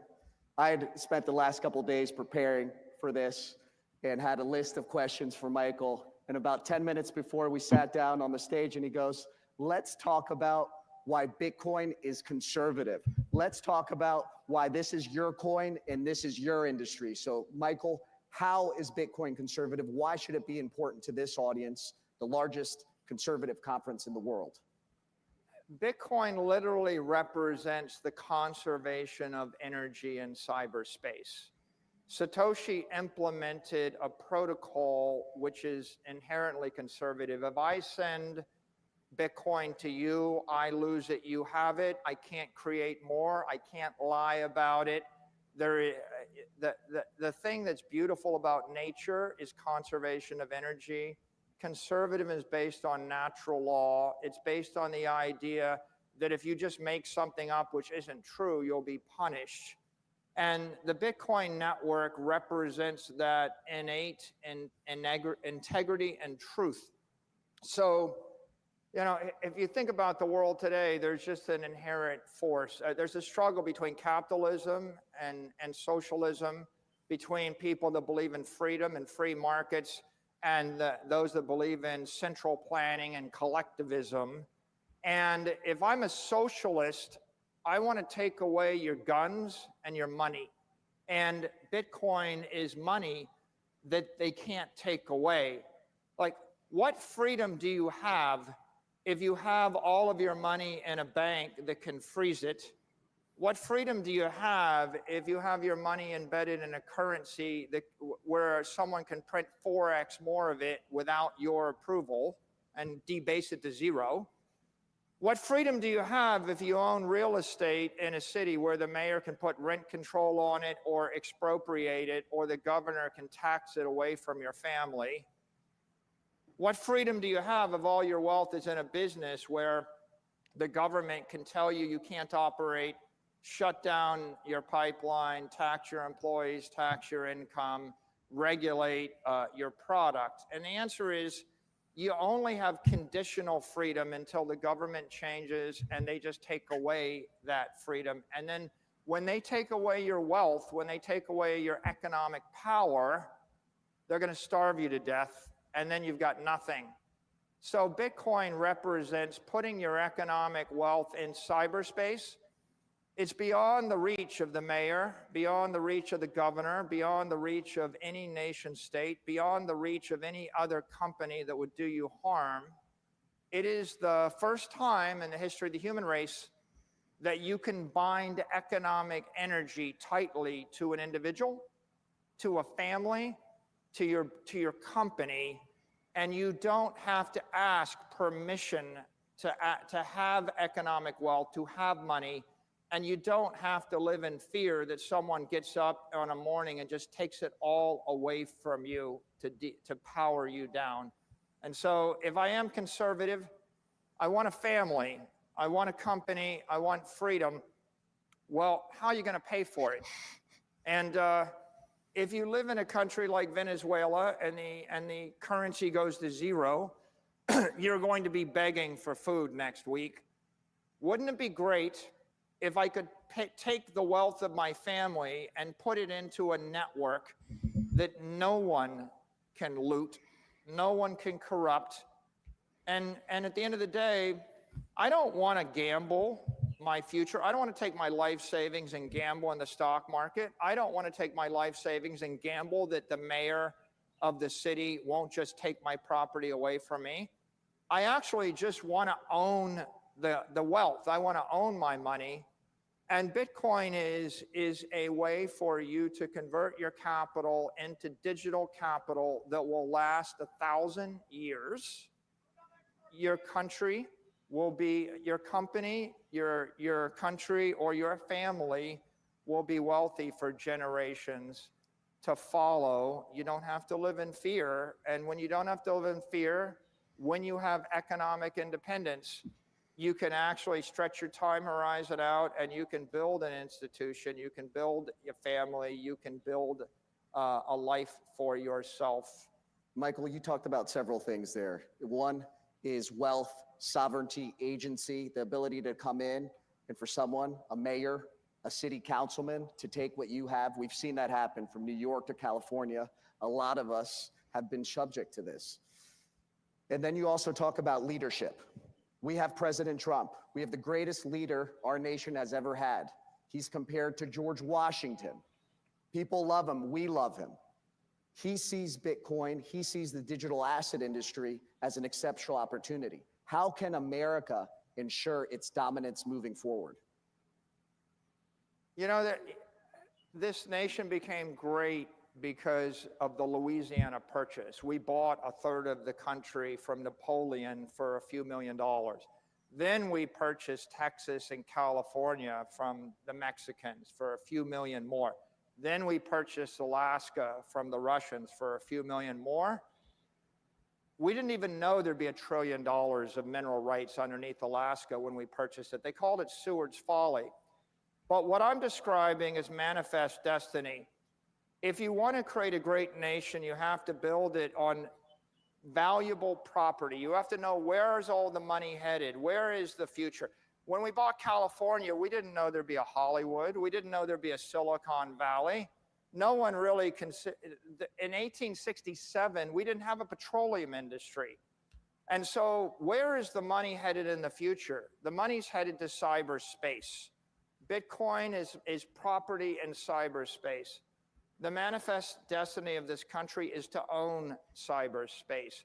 I had spent the last couple of days preparing for this and had a list of questions for Michael. And about 10 minutes before we sat down on the stage, and he goes, let's talk about why Bitcoin is conservative. Let's talk about why this is your coin and this is your industry. So Michael, how is Bitcoin conservative? Why should it be important to this audience, the largest conservative conference in the world? Bitcoin literally represents the conservation of energy in cyberspace. Satoshi implemented a protocol which is inherently conservative. If I send Bitcoin to you, I lose it, you have it. I can't create more. I can't lie about it. The thing that's beautiful about nature is conservation of energy. Conservative is based on natural law. It's based on the idea that if you just make something up which isn't true, you'll be punished. And the Bitcoin network represents that innate integrity and truth. So, you know, if you think about the world today, there's just an inherent force. There's a struggle between capitalism and socialism, between people that believe in freedom and free markets and those that believe in central planning and collectivism. And if I'm a socialist, I want to take away your guns and your money. And Bitcoin is money that they can't take away. Like, what freedom do you have if you have all of your money in a bank that can freeze it? What freedom do you have if you have your money embedded in a currency that, where someone can print 4x more of it without your approval and debase it to zero? What freedom do you have if you own real estate in a city where the mayor can put rent control on it or expropriate it, or the governor can tax it away from your family? What freedom do you have if all your wealth is in a business where the government can tell you you can't operate, shut down your pipeline, tax your employees, tax your income, regulate your product? And the answer is, you only have conditional freedom until the government changes and they just take away that freedom. And then when they take away your wealth, when they take away your economic power, they're going to starve you to death, and then you've got nothing. So Bitcoin represents putting your economic wealth in cyberspace. It's beyond the reach of the mayor, beyond the reach of the governor, beyond the reach of any nation state, beyond the reach of any other company that would do you harm. It is the first time in the history of the human race that you can bind economic energy tightly to an individual, to a family, to your company, and you don't have to ask permission to have economic wealth, to have money. And you don't have to live in fear that someone gets up on a morning and just takes it all away from you to power you down. And so if I am conservative, I want a family, I want a company, I want freedom. Well, how are you going to pay for it? And if you live in a country like Venezuela and the currency goes to zero, you're going to be begging for food next week. Wouldn't it be great if I could take the wealth of my family and put it into a network that no one can loot, no one can corrupt? And at the end of the day, I don't want to gamble my future. I don't want to take my life savings and gamble in the stock market. I don't want to take my life savings and gamble that the mayor of the city won't just take my property away from me. I actually just want to own the wealth. I want to own my money. And Bitcoin is a way for you to convert your capital into digital capital that will last 1,000 years. Your country will be, your company, your country, or your family will be wealthy for generations to follow. You don't have to live in fear. And when you don't have to live in fear, when you have economic independence, you can actually stretch your time horizon out and you can build an institution, you can build a family, you can build a life for yourself. Michael, you talked about several things there. One is wealth, sovereignty, agency, the ability to come in and for someone, a mayor, a city councilman, to take what you have. We've seen that happen from New York to California. A lot of us have been subject to this. And then you also talk about leadership. We have President Trump. We have the greatest leader our nation has ever had. He's compared to George Washington. People love him. We love him. He sees Bitcoin, he sees the digital asset industry as an exceptional opportunity. How can America ensure its dominance moving forward? You know, this nation became great because of the Louisiana Purchase. We bought a third of the country from Napoleon for a few $1 million. Then we purchased Texas and California from the Mexicans for a few million more. Then we purchased Alaska from the Russians for a few million more. We didn't even know there'd be $1 trillion of mineral rights underneath Alaska when we purchased it. They called it Seward's Folly. But what I'm describing is manifest destiny. If you want to create a great nation, you have to build it on valuable property. You have to know, where is all the money headed? Where is the future? When we bought California, we didn't know there'd be a Hollywood. We didn't know there'd be a Silicon Valley. No one really considered. In 1867, we didn't have a petroleum industry. And so where is the money headed in the future? The money's headed to cyberspace. Bitcoin is property in cyberspace. The manifest destiny of this country is to own cyberspace.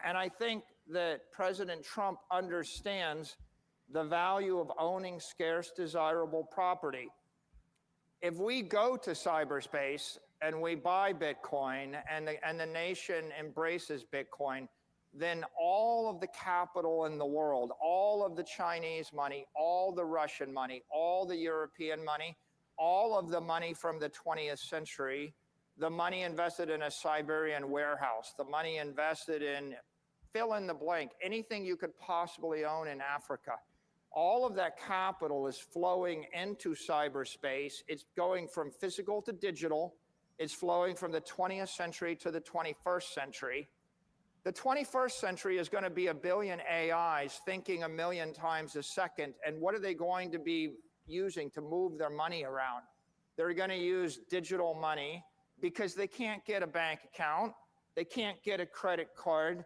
And I think that President Trump understands the value of owning scarce, desirable property. If we go to cyberspace and we buy Bitcoin and the nation embraces Bitcoin, then all of the capital in the world, all of the Chinese money, all the Russian money, all the European money, all of the money from the 20th century, the money invested in a Siberian warehouse, the money invested in fill in the blank, anything you could possibly own in Africa, all of that capital is flowing into cyberspace. It's going from physical to digital. It's flowing from the 20th century to the 21st century. The 21st century is going to be 1 billion AIs thinking 1 million times a second. And what are they going to be using to move their money around? They're going to use digital money because they can't get a bank account. They can't get a credit card.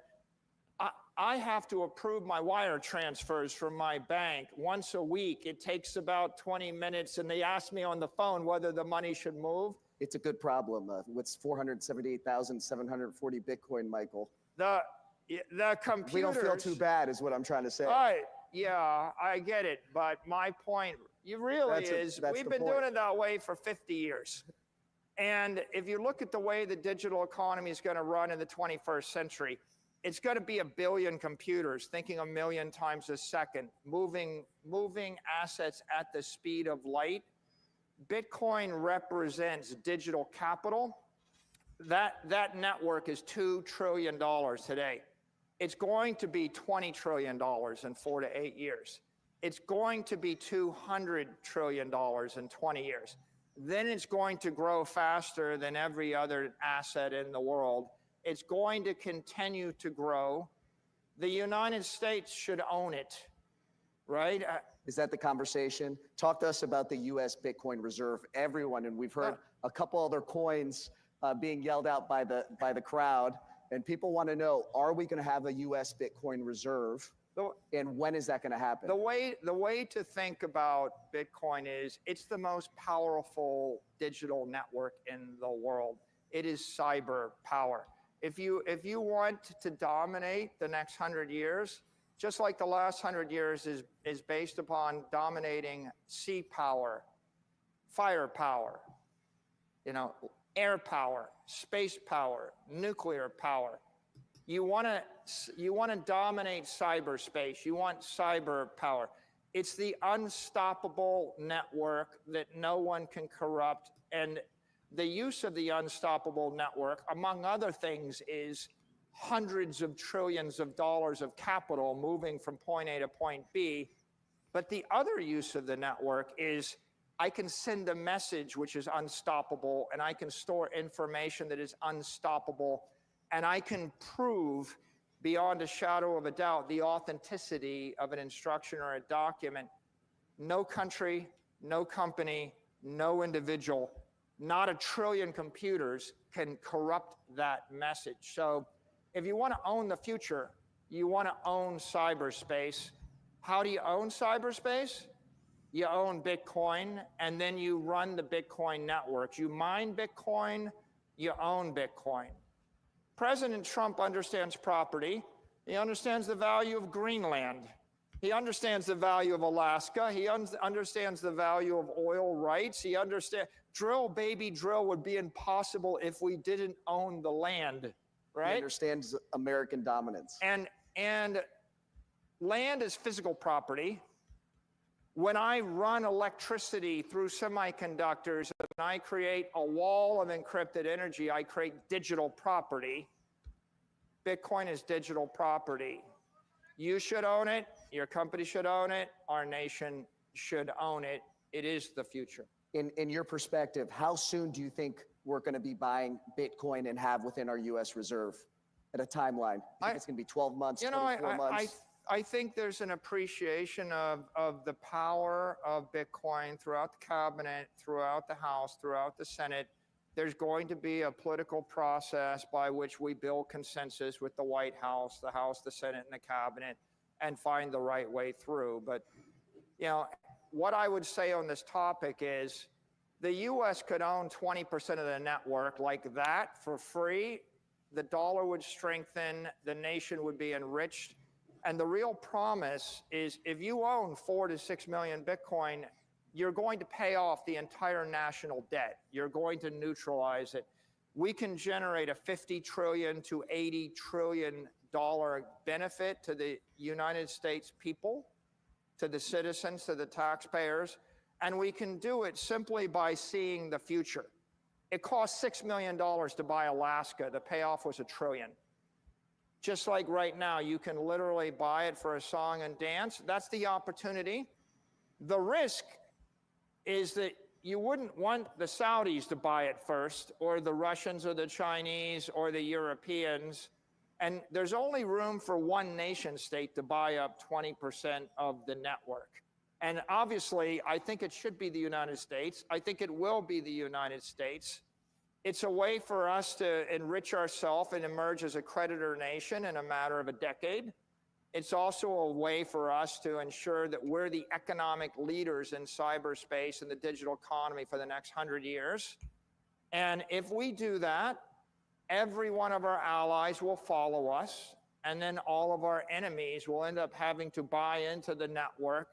I have to approve my wire transfers from my bank once a week. It takes about 20 minutes, and they ask me on the phone whether the money should move. It's a good problem. What's 478,740 Bitcoin, Michael? The computers. We don't feel too bad is what I'm trying to say. Yeah, I get it. But my point we've been doing it that way for 50 years. And if you look at the way the digital economy is going to run in the 21st century, it's going to be 1 billion computers thinking 1 million times a second, moving assets at the speed of light. Bitcoin represents digital capital. That network is $2 trillion today. It's going to be $20 trillion in 4 to 8 years. It's going to be $200 trillion in 20 years. Then it's going to grow faster than every other asset in the world. It's going to continue to grow. The United States should own it, right? Is that the conversation? Talk to us about the U.S. Bitcoin reserve. Everyone, and we've heard a couple other coins being yelled out by the crowd, and people want to know, are we going to have a U.S. Bitcoin reserve? And when is that going to happen? The way to think about Bitcoin is it's the most powerful digital network in the world. It is cyber power. If you want to dominate the next 100 years, just like the last 100 years is based upon dominating sea power, fire power, air power, space power, nuclear power. You want to dominate cyberspace. You want cyber power. It's the unstoppable network that no one can corrupt. And the use of the unstoppable network, among other things, is hundreds of trillions of dollars of capital moving from point A to point B. But the other use of the network is I can send a message which is unstoppable, and I can store information that is unstoppable, and I can prove beyond a shadow of a doubt the authenticity of an instruction or a document. No country, no company, no individual, not a trillion computers can corrupt that message. So if you want to own the future, you want to own cyberspace. How do you own cyberspace? You own Bitcoin, and then you run the Bitcoin network. You mine Bitcoin, you own Bitcoin. President Trump understands property. He understands the value of Greenland. He understands the value of Alaska. He understands the value of oil rights. He understands, drill, baby, drill would be impossible if we didn't own the land, right? He understands American dominance. And land is physical property. When I run electricity through semiconductors and I create a wall of encrypted energy, I create digital property. Bitcoin is digital property. You should own it. Your company should own it. Our nation should own it. It is the future. In your perspective, how soon do you think we're going to be buying Bitcoin and have within our U.S. reserve at a timeline? I think it's going to be 12 months, 24 months. I think there's an appreciation of the power of Bitcoin throughout the cabinet, throughout the House, throughout the Senate. There's going to be a political process by which we build consensus with the White House, the Senate, and the cabinet, and find the right way through. But, you know, what I would say on this topic is the U.S. could own 20% of the network like that for free. The dollar would strengthen, the nation would be enriched. And the real promise is if you own 4 to 6 million Bitcoin, you're going to pay off the entire national debt. You're going to neutralize it. We can generate a $50 trillion to $80 trillion benefit to the United States people, to the citizens, to the taxpayers, and we can do it simply by seeing the future. It cost $6 million to buy Alaska. The payoff was $1 trillion. Just like right now, you can literally buy it for a song and dance. That's the opportunity. The risk is that you wouldn't want the Saudis to buy it first, or the Russians, or the Chinese, or the Europeans. And there's only room for one nation state to buy up 20% of the network. And obviously, I think it should be the United States. I think it will be the United States. It's a way for us to enrich ourselves and emerge as a creditor nation in a matter of a decade. It's also a way for us to ensure that we're the economic leaders in cyberspace and the digital economy for the next 100 years. And if we do that, every one of our allies will follow us, and then all of our enemies will end up having to buy into the network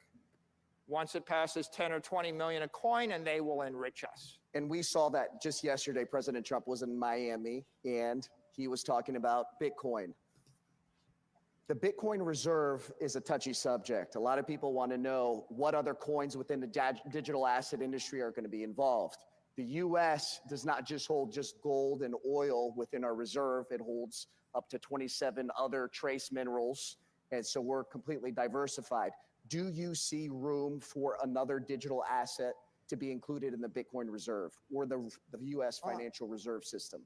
once it passes 10 or 20 million a coin, and they will enrich us. And we saw that just yesterday. President Trump was in Miami, and he was talking about Bitcoin. The Bitcoin reserve is a touchy subject. A lot of people want to know what other coins within the digital asset industry are going to be involved. The U.S. does not just hold just gold and oil within our reserve. It holds up to 27 other trace minerals, and so we're completely diversified. Do you see room for another digital asset to be included in the Bitcoin reserve or the U.S. financial reserve system?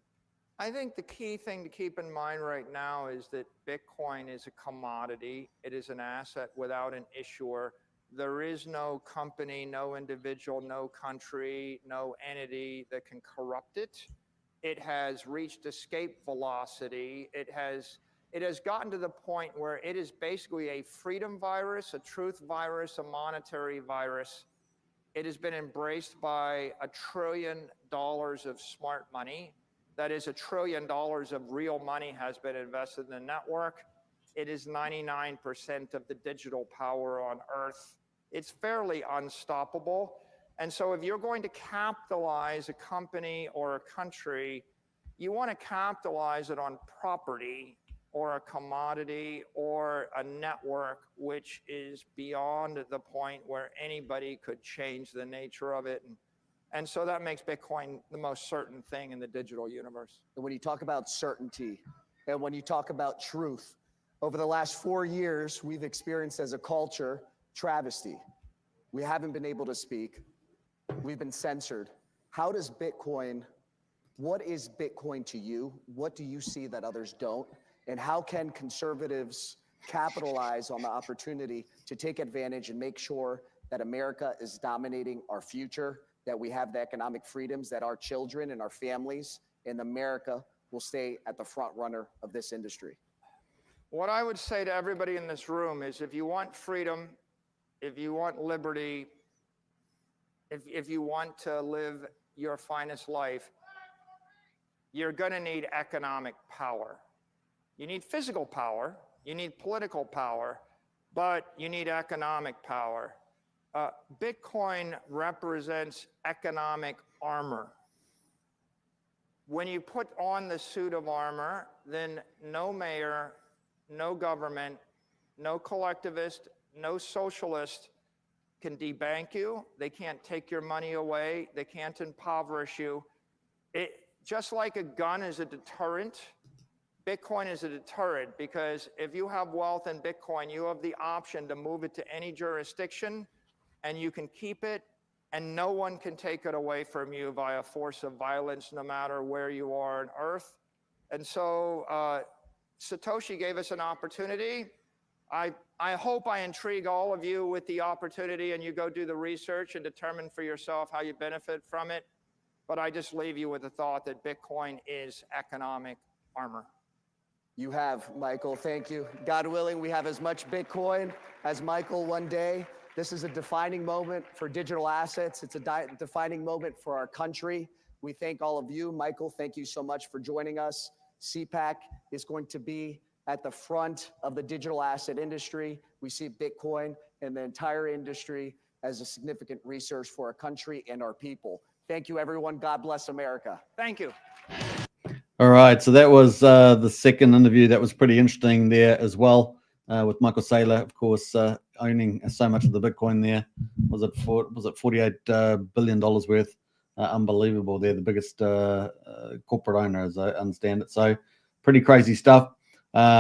I think the key thing to keep in mind right now is that Bitcoin is a commodity. It is an asset without an issuer. There is no company, no individual, no country, no entity that can corrupt it. It has reached escape velocity. It has gotten to the point where it is basically a freedom virus, a truth virus, a monetary virus. It has been embraced by $1 trillion of smart money. That is, $1 trillion of real money has been invested in the network. It is 99% of the digital power on Earth. It's fairly unstoppable. And so if you're going to capitalize a company or a country, you want to capitalize it on property or a commodity or a network which is beyond the point where anybody could change the nature of it. And so that makes Bitcoin the most certain thing in the digital universe. And when you talk about certainty, And when you talk about truth, over the last 4 years, we've experienced as a culture travesty. We haven't been able to speak. We've been censored. How does Bitcoin, what is Bitcoin to you? What do you see that others don't? And how can conservatives capitalize on the opportunity to take advantage and make sure that America is dominating our future, that we have the economic freedoms, that our children and our families in America will stay at the front runner of this industry? What I would say to everybody in this room is if you want freedom, if you want liberty, if you want to live your finest life, you're going to need economic power. You need physical power, you need political power, but you need economic power. Bitcoin represents economic armor. When you put on the suit of armor, then no mayor, no government, no collectivist, no socialist can debank you. They can't take your money away. They can't impoverish you. Just like a gun is a deterrent, Bitcoin is a deterrent, because if you have wealth in Bitcoin, you have the option to move it to any jurisdiction and you can keep it, and no one can take it away from you via force of violence, no matter where you are on Earth. And so Satoshi gave us an opportunity. I hope I intrigue all of you with the opportunity and you go do the research and determine for yourself how you benefit from it. But I just leave you with the thought that Bitcoin is economic armor. You have, Michael. Thank you. God willing, we have as much Bitcoin as Michael one day. This is a defining moment for digital assets. It's a defining moment for our country. We thank all of you. Michael, thank you so much for joining us. CPAC is going to be at the front of the digital asset industry. We see Bitcoin and the entire industry as a significant resource for our country and our people. Thank you, everyone. God bless America. Thank you. All right, so that was the second interview. That was pretty interesting there as well, with Michael Saylor, of course, owning so much of the Bitcoin there. Was it $48 billion worth? Unbelievable. They're the biggest corporate owner, as I understand it. So pretty crazy stuff,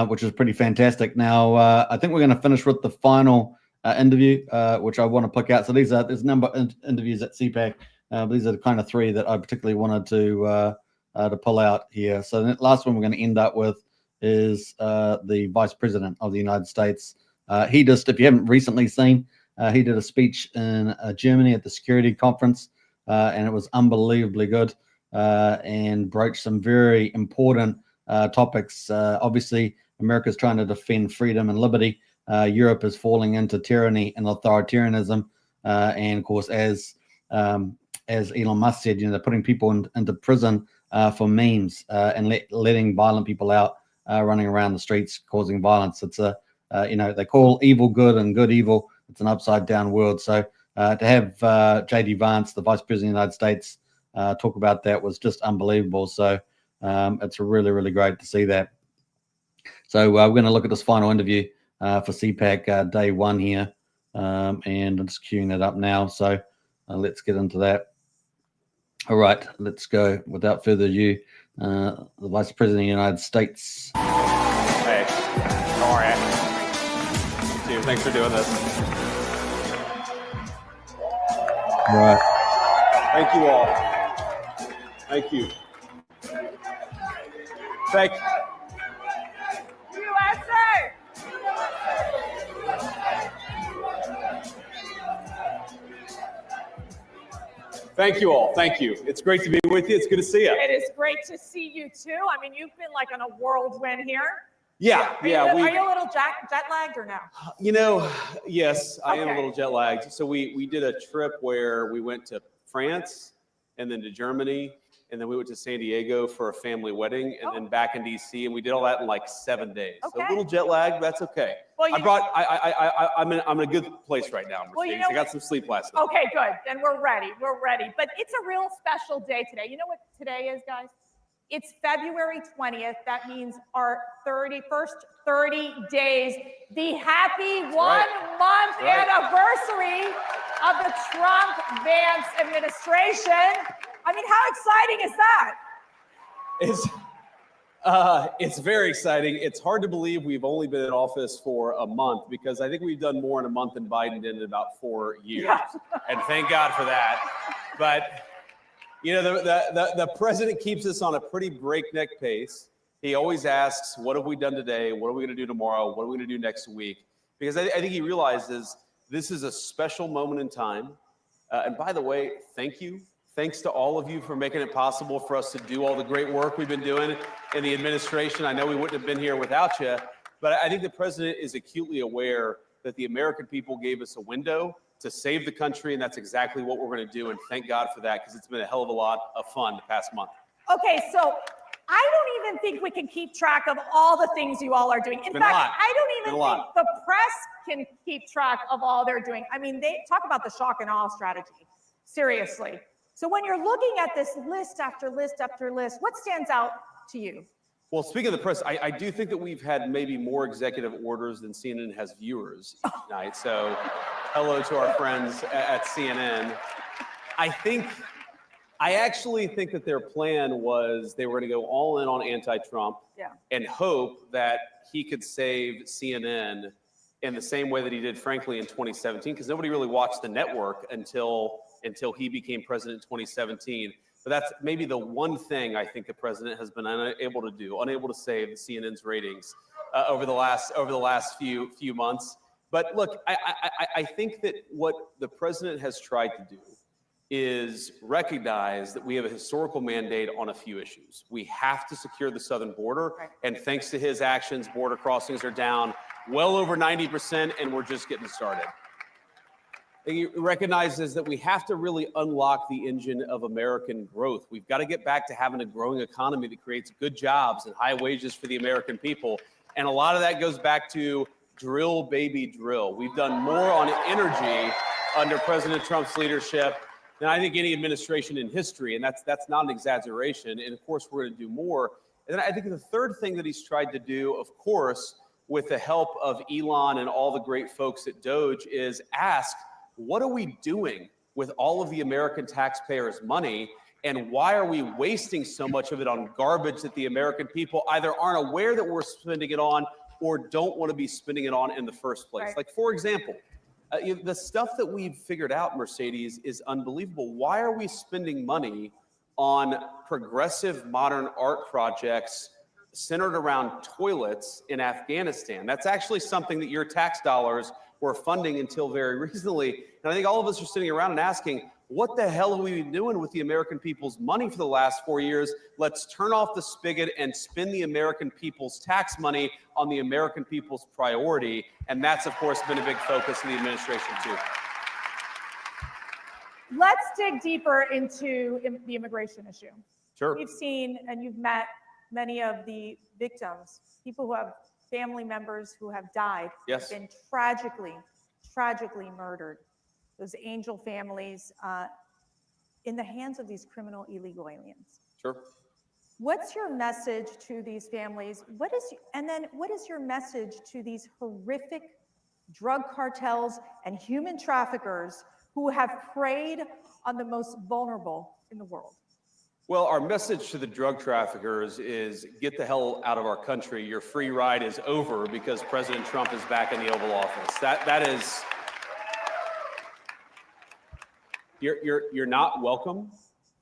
which is pretty fantastic. Now, I think we're going to finish with the final interview, which I want to pick out. So there's a number of interviews at CPAC. These are the kind of three that I particularly wanted to pull out here. So the last one we're going to end up with is the Vice President of the United States. He just, if you haven't recently seen, he did a speech in Germany at the security conference, and it was unbelievably good, and broached some very important topics. Obviously, America's trying to defend freedom and liberty. Europe is falling into tyranny and authoritarianism, and of course, as Elon Musk said, they're putting people into prison for memes, and letting violent people out, running around the streets causing violence. It's they call evil good and good evil. It's an upside down world. So to have JD Vance, the Vice President of the United States, talk about that was just unbelievable. So it's really, really great to see that. So we're going to look at this final interview for CPAC day one here, and I'm just queuing it up now. So let's get into that. All right, let's go. Without further ado, the Vice President of the United States. Hey, how are you? Dude, thanks for doing this. All right. Thank you all. Thank you. Thank you. USA! Thank you all. Thank you. It's great to be with you. It's good to see you. It is great to see you too. I mean, you've been like on a whirlwind here. Yeah. Are you a little jet lagged or no? Yes, I am a Okay. little jet lagged. So we did a trip where we went to France and then to Germany, and then we went to San Diego for a family wedding, and then back in DC, and we did all that in like 7 days. So Okay. a little jet lagged, but that's okay. Well, I'm in a good place right now, Mercedes. I got some sleep last night. Okay, good. Then we're ready. We're ready. But it's a real special day today. You know what today is, guys? It's February 20th. That means our 31st 30 days, the happy one-month anniversary of the Trump-Vance administration. I mean, how exciting is that? It's very exciting. It's hard to believe we've only been in office for a month, because I think we've done more in a month than Biden did in about 4 years. Yeah. And thank God for that. But, you know, the president keeps us on a pretty breakneck pace. He always asks, what have we done today? What are we going to do tomorrow? What are we going to do next week? Because I think he realizes this is a special moment in time. And by the way, thank you. Thanks to all of you for making it possible for us to do all the great work we've been doing in the administration. I know we wouldn't have been here without you, but I think the president is acutely aware that the American people gave us a window to save the country, and that's exactly what we're going to do. And thank God for that, because it's been a hell of a lot of fun the past month. Okay, so I don't even think we can keep track of all the things you all are doing. In fact, I don't even think the press can keep track of all they're doing. I mean, they talk about the shock and awe strategy. Seriously. So when you're looking at this list after list after list, what stands out to you? Well, speaking of the press, I do think that we've had maybe more executive orders than CNN has viewers tonight. So hello to our friends at CNN. I actually think that their plan was they were going to go all in on anti-Trump and hope that he could save CNN in the same way that he did, frankly, in 2017, because nobody really watched the network until he became president in 2017. But that's maybe the one thing I think the president has been unable to save the CNN's ratings over the last few months. But look, I think that what the president has tried to do is recognize that we have a historical mandate on a few issues. We have to secure the southern border, and thanks to his actions, border crossings are down well over 90%, and we're just getting started. He recognizes that we have to really unlock the engine of American growth. We've got to get back to having a growing economy that creates good jobs and high wages for the American people. And a lot of that goes back to drill, baby, drill. We've done more on energy under President Trump's leadership than I think any administration in history. And that's not an exaggeration. And of course, we're going to do more. And then I think the third thing that he's tried to do, of course, with the help of Elon and all the great folks at Doge, is ask, what are we doing with all of the American taxpayers' money, and why are we wasting so much of it on garbage that the American people either aren't aware that we're spending it on or don't want to be spending it on in the first place? Right. Like, for example, the stuff that we've figured out, Mercedes, is unbelievable. Why are we spending money on progressive modern art projects centered around toilets in Afghanistan? That's actually something that your tax dollars were funding until very recently. And I think all of us are sitting around and asking, what the hell have we been doing with the American people's money for the last 4 years? Let's turn off the spigot and spend the American people's tax money on the American people's priority. And that's, of course, been a big focus of the administration, too. Let's dig deeper into the immigration issue. Sure. We've seen, and you've met many of the victims, people who have family members who have died, Yes. been tragically murdered. Those angel families in the hands of these criminal illegal aliens. Sure. What's your message to these families? What is your message to these horrific drug cartels and human traffickers who have preyed on the most vulnerable in the world? Well, our message to the drug traffickers is get the hell out of our country. Your free ride is over because President Trump is back in the Oval Office. That is, you're not welcome.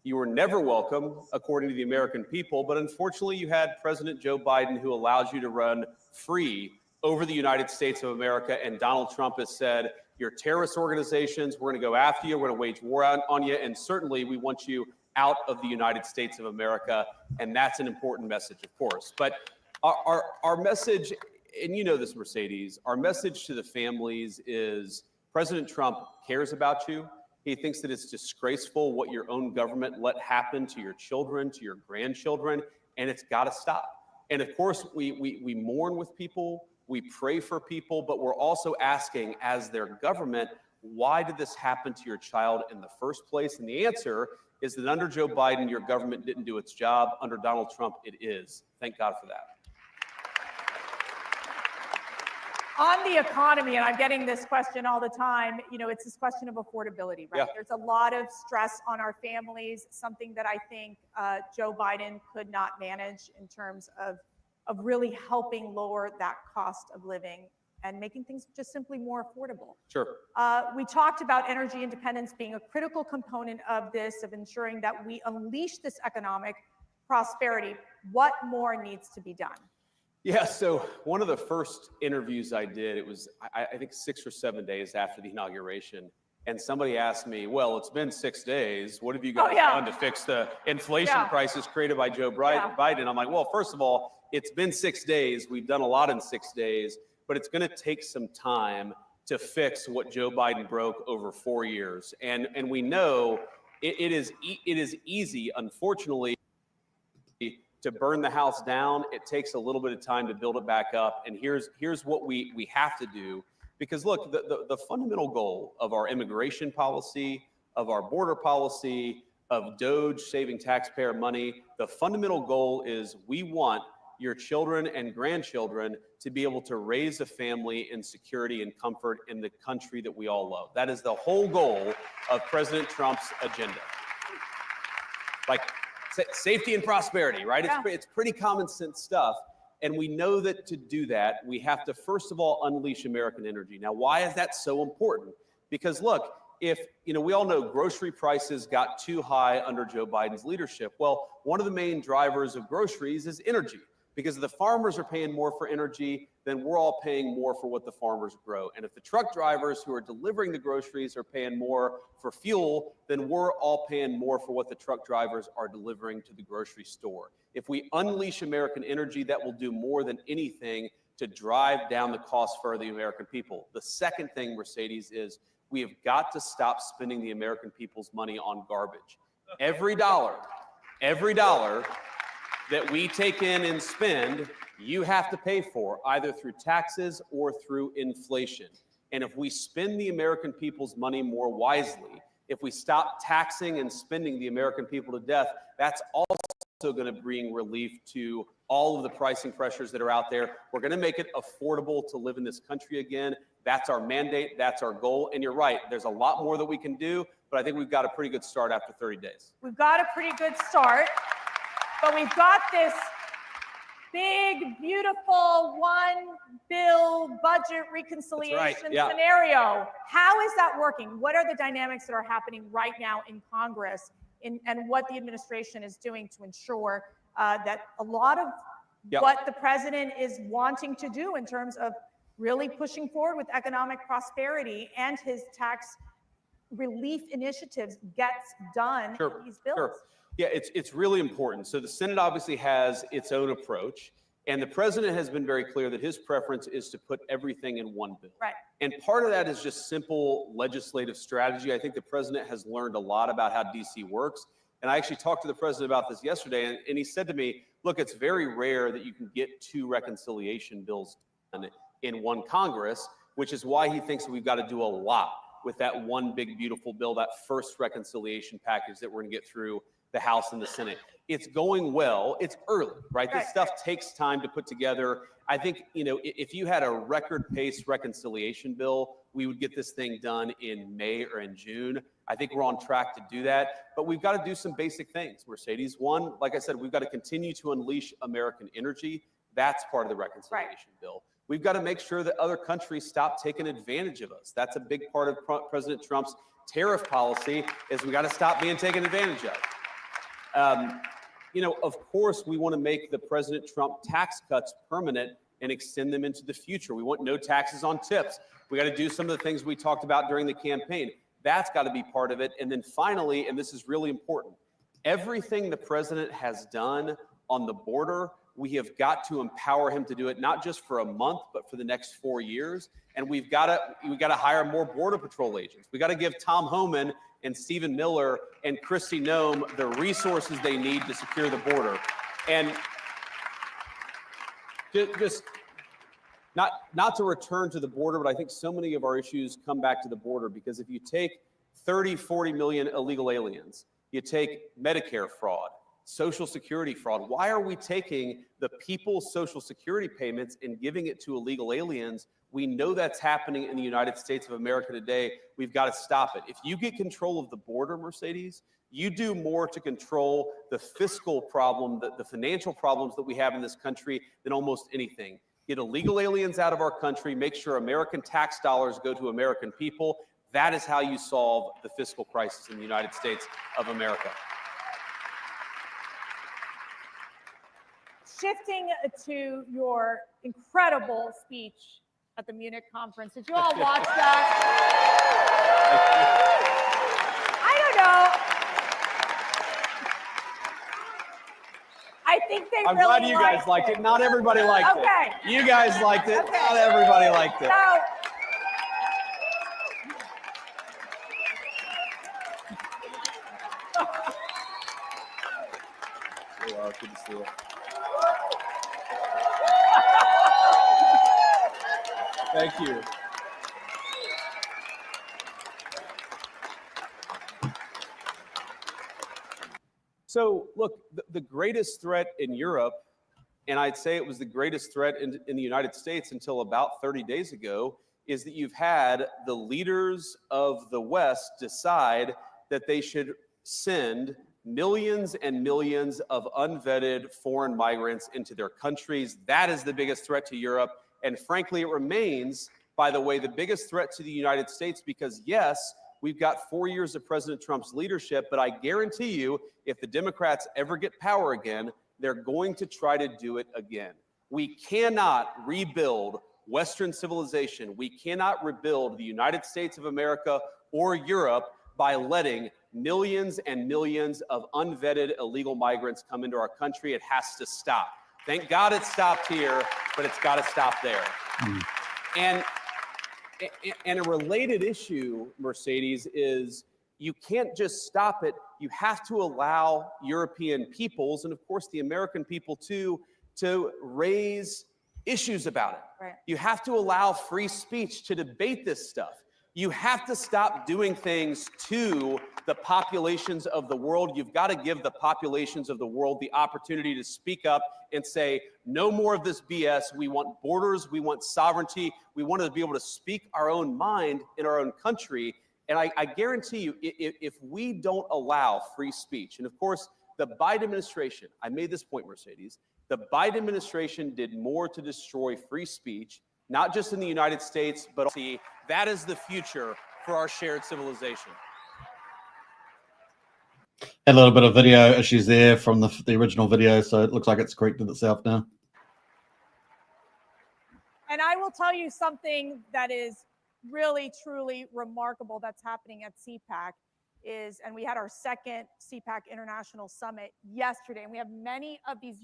You were never welcome, according to the American people. But unfortunately, you had President Joe Biden, who allows you to run free over the United States of America. And Donald Trump has said, you're terrorist organizations. We're going to go after you. We're going to wage war on you. And certainly, we want you out of the United States of America. And that's an important message, of course. But our message, and you know this, Mercedes, our message to the families is President Trump cares about you. He thinks that it's disgraceful what your own government let happen to your children, to your grandchildren, and it's got to stop. And of course, we mourn with people, we pray for people, but we're also asking, as their government, why did this happen to your child in the first place? And the answer is that under Joe Biden, your government didn't do its job. Under Donald Trump, it is. Thank God for that. On the economy, and I'm getting this question all the time, you know, it's this question of affordability, right? Yeah. There's a lot of stress on our families, something that I think Joe Biden could not manage in terms of really helping lower that cost of living and making things just simply more affordable. Sure. We talked about energy independence being a critical component of this, of ensuring that we unleash this economic prosperity. What more needs to be done? Yeah, so one of the first interviews I did, it was, I think 6 or 7 days after the inauguration. And somebody asked me, well, it's been 6 days. What have you guys done to fix the inflation crisis created by Joe Biden? I'm like, well, first of all, it's been 6 days. We've done a lot in 6 days, but it's going to take some time to fix what Joe Biden broke over 4 years. And we know it is easy, unfortunately, to burn the house down. It takes a little bit of time to build it back up. And here's what we have to do. Because look, the fundamental goal of our immigration policy, of our border policy, of DOGE saving taxpayer money, the fundamental goal is we want your children and grandchildren to be able to raise a family in security and comfort in the country that we all love. That is the whole goal of President Trump's agenda. Like safety and prosperity, right? Yeah. It's pretty common sense stuff. And we know that to do that, we have to, first of all, unleash American energy. Now, why is that so important? Because look, if, you know, we all know grocery prices got too high under Joe Biden's leadership. Well, one of the main drivers of groceries is energy. Because if the farmers are paying more for energy, then we're all paying more for what the farmers grow. And if the truck drivers who are delivering the groceries are paying more for fuel, then we're all paying more for what the truck drivers are delivering to the grocery store. If we unleash American energy, that will do more than anything to drive down the cost for the American people. The second thing, Mercedes, is we have got to stop spending the American people's money on garbage. Every dollar that we take in and spend, you have to pay for, either through taxes or through inflation. And if we spend the American people's money more wisely, if we stop taxing and spending the American people to death, that's also going to bring relief to all of the pricing pressures that are out there. We're going to make it affordable to live in this country again. That's our mandate. That's our goal. And you're right, there's a lot more that we can do, but I think we've got a pretty good start after 30 days. We've got a pretty good start. But we've got this big, beautiful one bill budget reconciliation scenario. How is that working? What are the dynamics that are happening right now in Congress and what the administration is doing to ensure that a lot of what the president is wanting to do in terms of really pushing forward with economic prosperity and his tax relief initiatives gets done in these bills? Sure. Yeah, it's really important. So the Senate obviously has its own approach, and the president has been very clear that his preference is to put everything in one bill. Right. And part of that is just simple legislative strategy. I think the president has learned a lot about how DC works. And I actually talked to the president about this yesterday, and he said to me, look, it's very rare that you can get 2 reconciliation bills done in one Congress, which is why he thinks we've got to do a lot with that one big, beautiful bill, that first reconciliation package that we're going to get through the House and the Senate. It's going well. It's early, right? This stuff takes time to put together. I think, you know, if you had a record pace reconciliation bill, we would get this thing done in May or in June. I think we're on track to do that, but we've got to do some basic things, Mercedes. One, like I said, we've got to continue to unleash American energy. That's part of the reconciliation bill. We've got to make sure that other countries stop taking advantage of us. That's a big part of President Trump's tariff policy, is we got to stop being taken advantage of. You know, of course, we want to make the President Trump tax cuts permanent and extend them into the future. We want no taxes on tips. We got to do some of the things we talked about during the campaign. That's got to be part of it. And then finally, and this is really important, everything the president has done on the border, we have got to empower him to do it, not just for a month, but for the next 4 years. And we've got to hire more Border Patrol agents. We got to give Tom Homan and Stephen Miller and Kristi Noem the resources they need to secure the border. And just not to return to the border, but I think so many of our issues come back to the border, because if you take 30, 40 million illegal aliens, you take Medicare fraud, Social Security fraud? Why are we taking the people's Social Security payments and giving it to illegal aliens? We know that's happening in the United States of America today. We've got to stop it. If you get control of the border, Mercedes, you do more to control the fiscal problem, the financial problems that we have in this country than almost anything. Get illegal aliens out of our country, make sure American tax dollars go to American people. That is how you solve the fiscal crisis in the United States of America. Shifting to your incredible speech at the Munich conference. Did you all watch that? I don't know. I think they I'm really glad you guys liked it. Not everybody liked it. Okay. You guys liked it. Okay. Not everybody liked it. So, Good to see you. Thank you. So look, the greatest threat in Europe, and I'd say it was the greatest threat in the United States until about 30 days ago, is that you've had the leaders of the West decide that they should send millions and millions of unvetted foreign migrants into their countries. That is the biggest threat to Europe. And frankly, it remains, by the way, the biggest threat to the United States because, yes, we've got 4 years of President Trump's leadership, but I guarantee you, if the Democrats ever get power again, they're going to try to do it again. We cannot rebuild Western civilization. We cannot rebuild the United States of America or Europe by letting millions and millions of unvetted illegal migrants come into our country. It has to stop. Thank God it stopped here, but it's got to stop there. And a related issue, Mercedes, is you can't just stop it. You have to allow European peoples, and of course the American people too, to raise issues about it. Right. You have to allow free speech to debate this stuff. You have to stop doing things to the populations of the world. You've got to give the populations of the world the opportunity to speak up and say, no more of this BS. We want borders. We want sovereignty. We want to be able to speak our own mind in our own country. And I guarantee you, if we don't allow free speech, and of course, the Biden administration, I made this point, Mercedes, the Biden administration did more to destroy free speech, not just in the United States, but also that is the future for our shared civilization. Had a little bit of video issues there from the original video, so it looks like it's corrected itself now. and I will tell you something that is really, truly remarkable that's happening at CPAC is, and we had our second CPAC International Summit yesterday, and we have many of these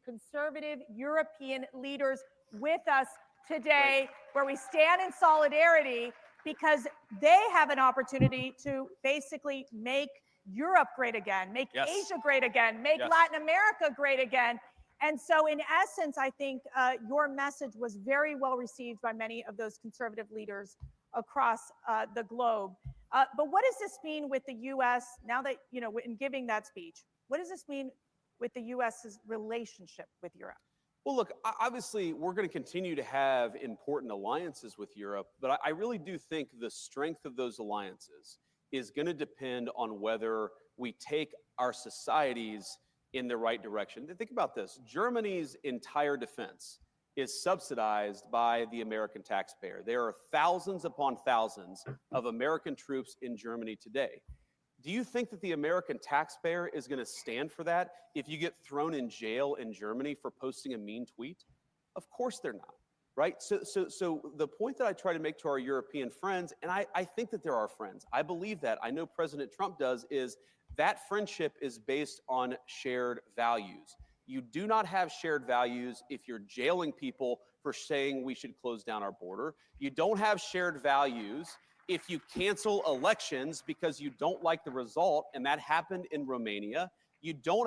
conservative European leaders with us today, where we stand in solidarity because they have an opportunity to basically make Europe great again, make Asia great again, make Latin America great again. And so in essence, I think your message was very well received by many of those conservative leaders across the globe. But what does this mean with the U.S. now that, you know, in giving that speech? What does this mean with the U.S.'s relationship with Europe? Well, look, obviously, we're going to continue to have important alliances with Europe, but I really do think the strength of those alliances is going to depend on whether we take our societies in the right direction. Think about this. Germany's entire defense is subsidized by the American taxpayer. There are thousands upon thousands of American troops in Germany today. Do you think that the American taxpayer is going to stand for that if you get thrown in jail in Germany for posting a mean tweet? Of course they're not, right? So the point that I try to make to our European friends, and I think that they're our friends, I believe that, I know President Trump does, is that friendship is based on shared values. You do not have shared values if you're jailing people for saying we should close down our border. You don't have shared values if you cancel elections because you don't like the result, and that happened in Romania. You do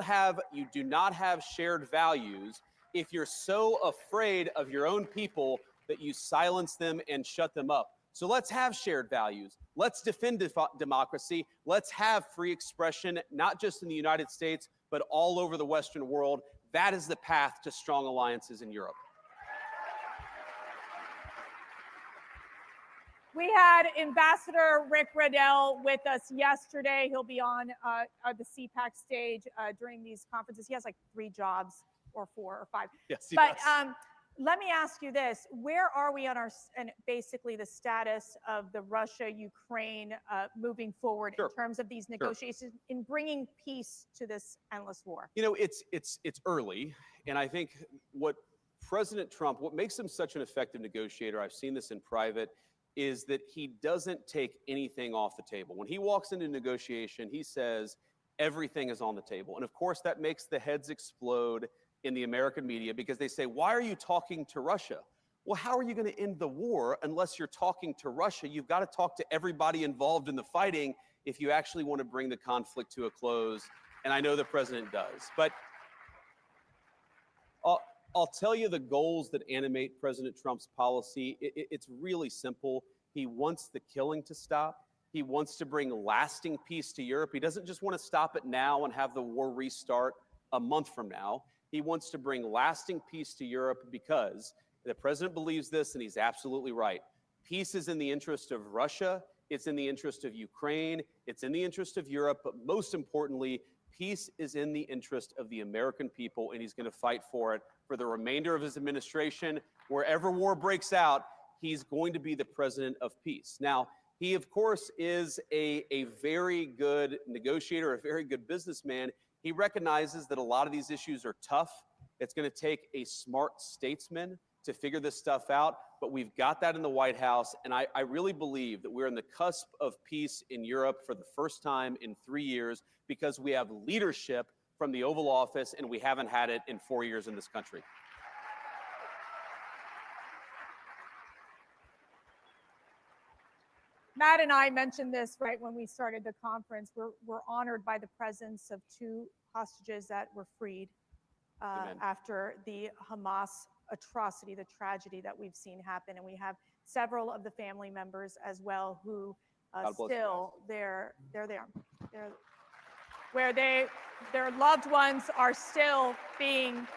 not have shared values if you're so afraid of your own people that you silence them and shut them up. So let's have shared values. Let's defend democracy. Let's have free expression, not just in the United States, but all over the Western world. That is the path to strong alliances in Europe. We had Ambassador Rick Riddell with us yesterday. He'll be on the CPAC stage during these conferences. He has like 3 jobs or 4 or 5. Yes, he but does. let me ask you this: where are we on basically the status of the Russia-Ukraine moving forward in terms of these negotiations in bringing peace to this endless war? You know, it's early, and I think what President Trump, what makes him such an effective negotiator, I've seen this in private, is that he doesn't take anything off the table. When he walks into negotiation, he says everything is on the table. And of course, that makes the heads explode in the American media because they say, why are you talking to Russia? Well, how are you going to end the war unless you're talking to Russia? You've got to talk to everybody involved in the fighting if you actually want to bring the conflict to a close. And I know the president does. But I'll tell you the goals that animate President Trump's policy. It's really simple. He wants the killing to stop. He wants to bring lasting peace to Europe. He doesn't just want to stop it now and have the war restart a month from now. He wants to bring lasting peace to Europe because the president believes this, and he's absolutely right. Peace is in the interest of Russia. It's in the interest of Ukraine. It's in the interest of Europe. But most importantly, peace is in the interest of the American people, and he's going to fight for it for the remainder of his administration. Wherever war breaks out, he's going to be the president of peace. Now, he, of course, is a very good negotiator, a very good businessman. He recognizes that a lot of these issues are tough. It's going to take a smart statesman to figure this stuff out, but we've got that in the White House, and I really believe that we're in the cusp of peace in Europe for the first time in 3 years because we have leadership from the Oval Office, and we haven't had it in 4 years in this country. Matt and I mentioned this right when we started the conference. We're honored by the presence of 2 hostages that were freed after the Hamas atrocity, the tragedy that we've seen happen. And we have several of the family members as well who still they're there, where their loved ones are still being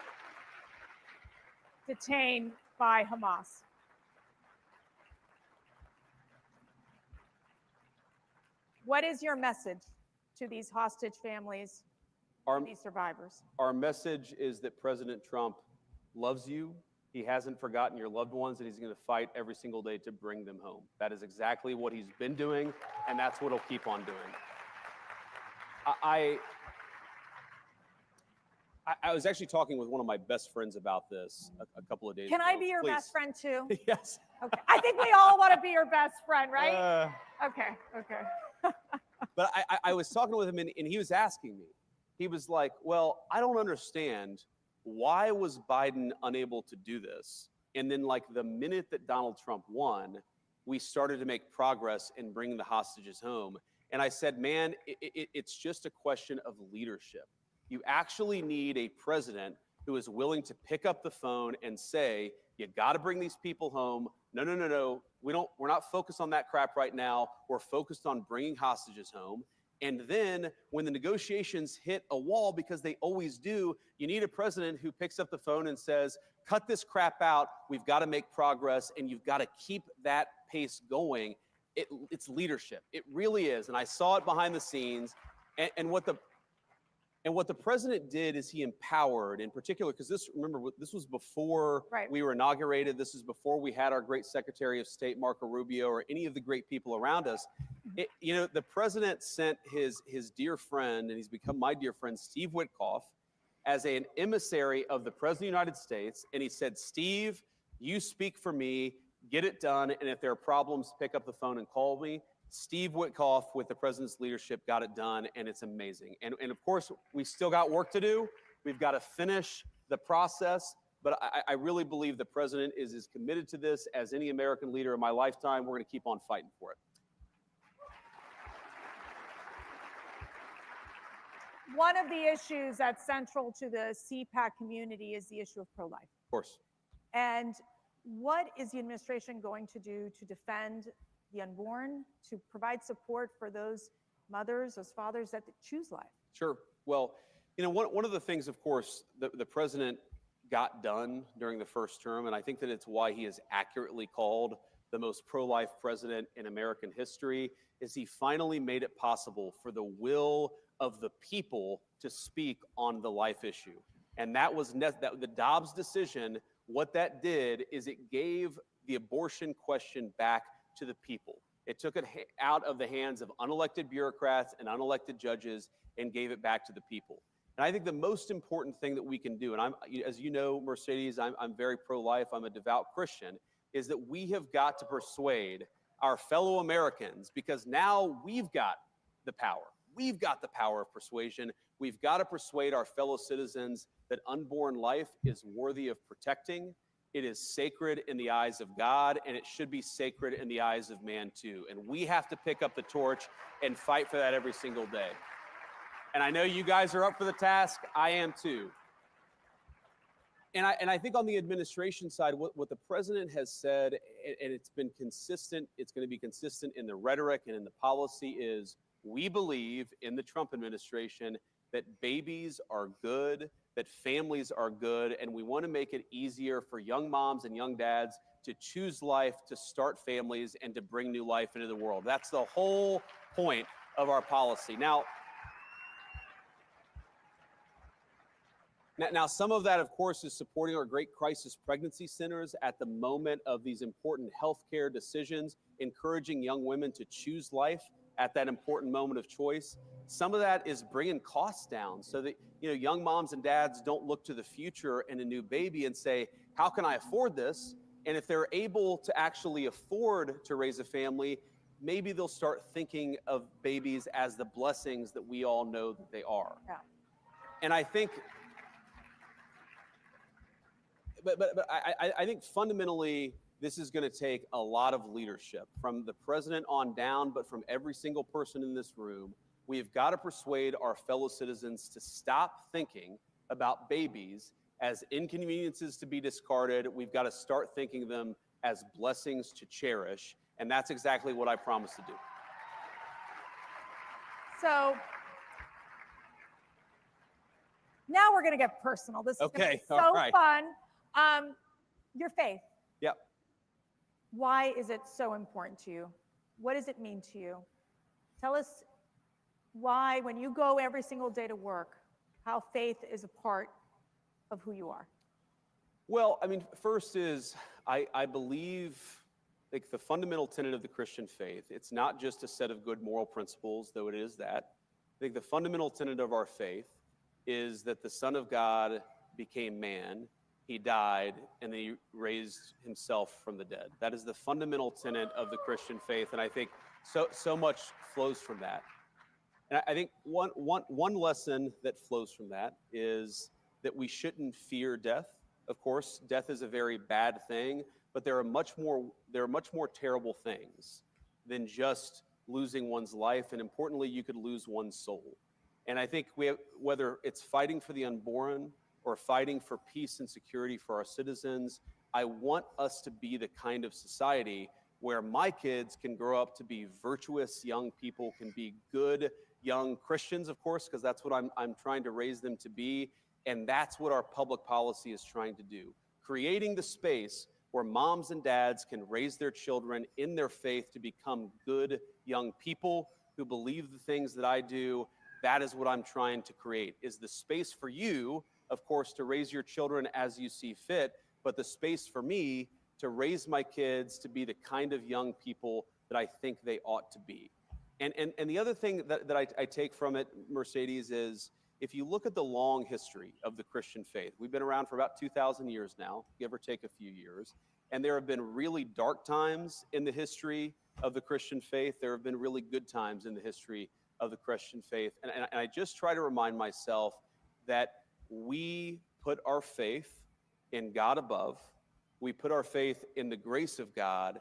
detained by Hamas. What is your message to these hostage families, these survivors? Our message is that President Trump loves you. He hasn't forgotten your loved ones, and he's going to fight every single day to bring them home. That is exactly what he's been doing, and that's what he'll keep on doing. I was actually talking with one of my best friends about this a couple of days ago. Can I be your best friend too? Yes. Okay. I think we all want to be your best friend, right? Okay. But I was talking with him, and he was asking me. He was like, well, I don't understand. Why was Biden unable to do this? And then, like, the minute that Donald Trump won, we started to make progress in bringing the hostages home. And I said, man, it's just a question of leadership. You actually need a president who is willing to pick up the phone and say, you got to bring these people home. No. We're not focused on that crap right now. We're focused on bringing hostages home. And then when the negotiations hit a wall, because they always do, you need a president who picks up the phone and says, cut this crap out. We've got to make progress, and you've got to keep that pace going. It's leadership. It really is. And I saw it behind the scenes. And what the president did is he empowered, in particular, because this was before we were inaugurated. This is before we had our great Secretary of State, Marco Rubio, or any of the great people around us. The president sent his dear friend, and he's become my dear friend, Steve Witkoff, as an emissary of the President of the United States. And he said, Steve, you speak for me, get it done. And if there are problems, pick up the phone and call me. Steve Witkoff, with the president's leadership, got it done, and it's amazing. And of course, we still got work to do. We've got to finish the process. But I really believe the president is as committed to this as any American leader in my lifetime. We're going to keep on fighting for it. One of the issues that's central to the CPAC community is the issue of pro-life. Of course. And what is the administration going to do to defend the unborn, to provide support for those mothers, those fathers that choose life? Sure. Well, You know, one of the things, of course, the president got done during the first term, and I think that it's why he is accurately called the most pro-life president in American history, is he finally made it possible for the will of the people to speak on the life issue. And that was the Dobbs decision. What that did is it gave the abortion question back to the people. It took it out of the hands of unelected bureaucrats and unelected judges and gave it back to the people. And I think the most important thing that we can do, and as you know, Mercedes, I'm very pro-life, I'm a devout Christian, is that we have got to persuade our fellow Americans, because now we've got the power. We've got the power of persuasion. We've got to persuade our fellow citizens that unborn life is worthy of protecting. It is sacred in the eyes of God, and it should be sacred in the eyes of man too. And we have to pick up the torch and fight for that every single day. And I know you guys are up for the task. I am too. And I think on the administration side, what the president has said, and it's been consistent, it's going to be consistent in the rhetoric and in the policy, is we believe in the Trump administration that babies are good, that families are good, and we want to make it easier for young moms and young dads to choose life, to start families, and to bring new life into the world. That's the whole point of our policy. Now, some of that, of course, is supporting our great crisis pregnancy centers at the moment of these important healthcare decisions, encouraging young women to choose life at that important moment of choice. Some of that is bringing costs down so that, you know, young moms and dads don't look to the future and a new baby and say, how can I afford this? And if they're able to actually afford to raise a family, maybe they'll start thinking of babies as the blessings that we all know that they are. Yeah. And I think, but I think fundamentally, this is going to take a lot of leadership from the president on down, but from every single person in this room. We've got to persuade our fellow citizens to stop thinking about babies as inconveniences to be discarded. We've got to start thinking of them as blessings to cherish. And that's exactly what I promise to do. So now we're going to get personal. This is gonna be so fun. Your faith. Yep. Why is it so important to you? What does it mean to you? Tell us why, when you go every single day to work, how faith is a part of who you are. Well, I mean, first is I believe, like, the fundamental tenet of the Christian faith, it's not just a set of good moral principles, though it is that. I think the fundamental tenet of our faith is that the Son of God became man, he died, and then he raised himself from the dead. That is the fundamental tenet of the Christian faith, and I think so much flows from that. And I think one lesson that flows from that is that we shouldn't fear death. Of course, death is a very bad thing, but there are much more terrible things than just losing one's life, and importantly, you could lose one's soul. And I think whether it's fighting for the unborn or fighting for peace and security for our citizens, I want us to be the kind of society where my kids can grow up to be virtuous young people, can be good young Christians, of course, because that's what I'm trying to raise them to be. And that's what our public policy is trying to do. Creating the space where moms and dads can raise their children in their faith to become good young people who believe the things that I do. That is what I'm trying to create, is the space for you, of course, to raise your children as you see fit, but the space for me to raise my kids to be the kind of young people that I think they ought to be. And the other thing that I take from it, Mercedes, is if you look at the long history of the Christian faith, we've been around for about 2,000 years now, give or take a few years, and there have been really dark times in the history of the Christian faith. There have been really good times in the history of the Christian faith. And I just try to remind myself that we put our faith in God above, we put our faith in the grace of God,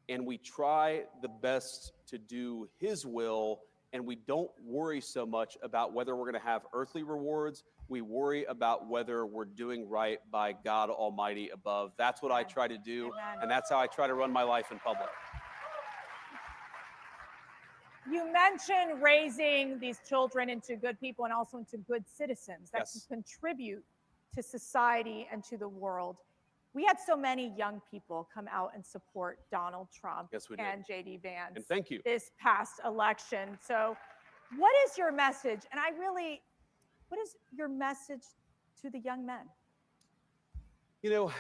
and we try the best to do His will, and we don't worry so much about whether we're going to have earthly rewards. We worry about whether we're doing right by God Almighty above. That's what I try to do, and that's how I try to run my life in public. You mentioned raising these children into good people and also into good citizens that Yes. can contribute to society and to the world. We had so many young people come out and support Donald Trump Yes, we did. and J.D. Vance And thank you. this past election. So what is your message? And what is your message to the young men? You know,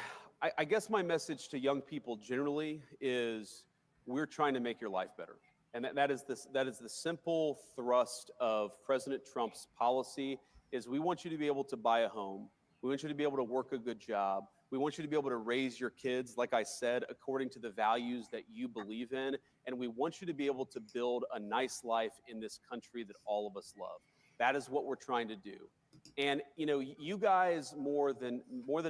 I guess my message to young people generally is we're trying to make your life better. And that is the simple thrust of President Trump's policy is we want you to be able to buy a home. We want you to be able to work a good job. We want you to be able to raise your kids, like I said, according to the values that you believe in. And we want you to be able to build a nice life in this country that all of us love. That is what we're trying to do. And, you know, you guys more than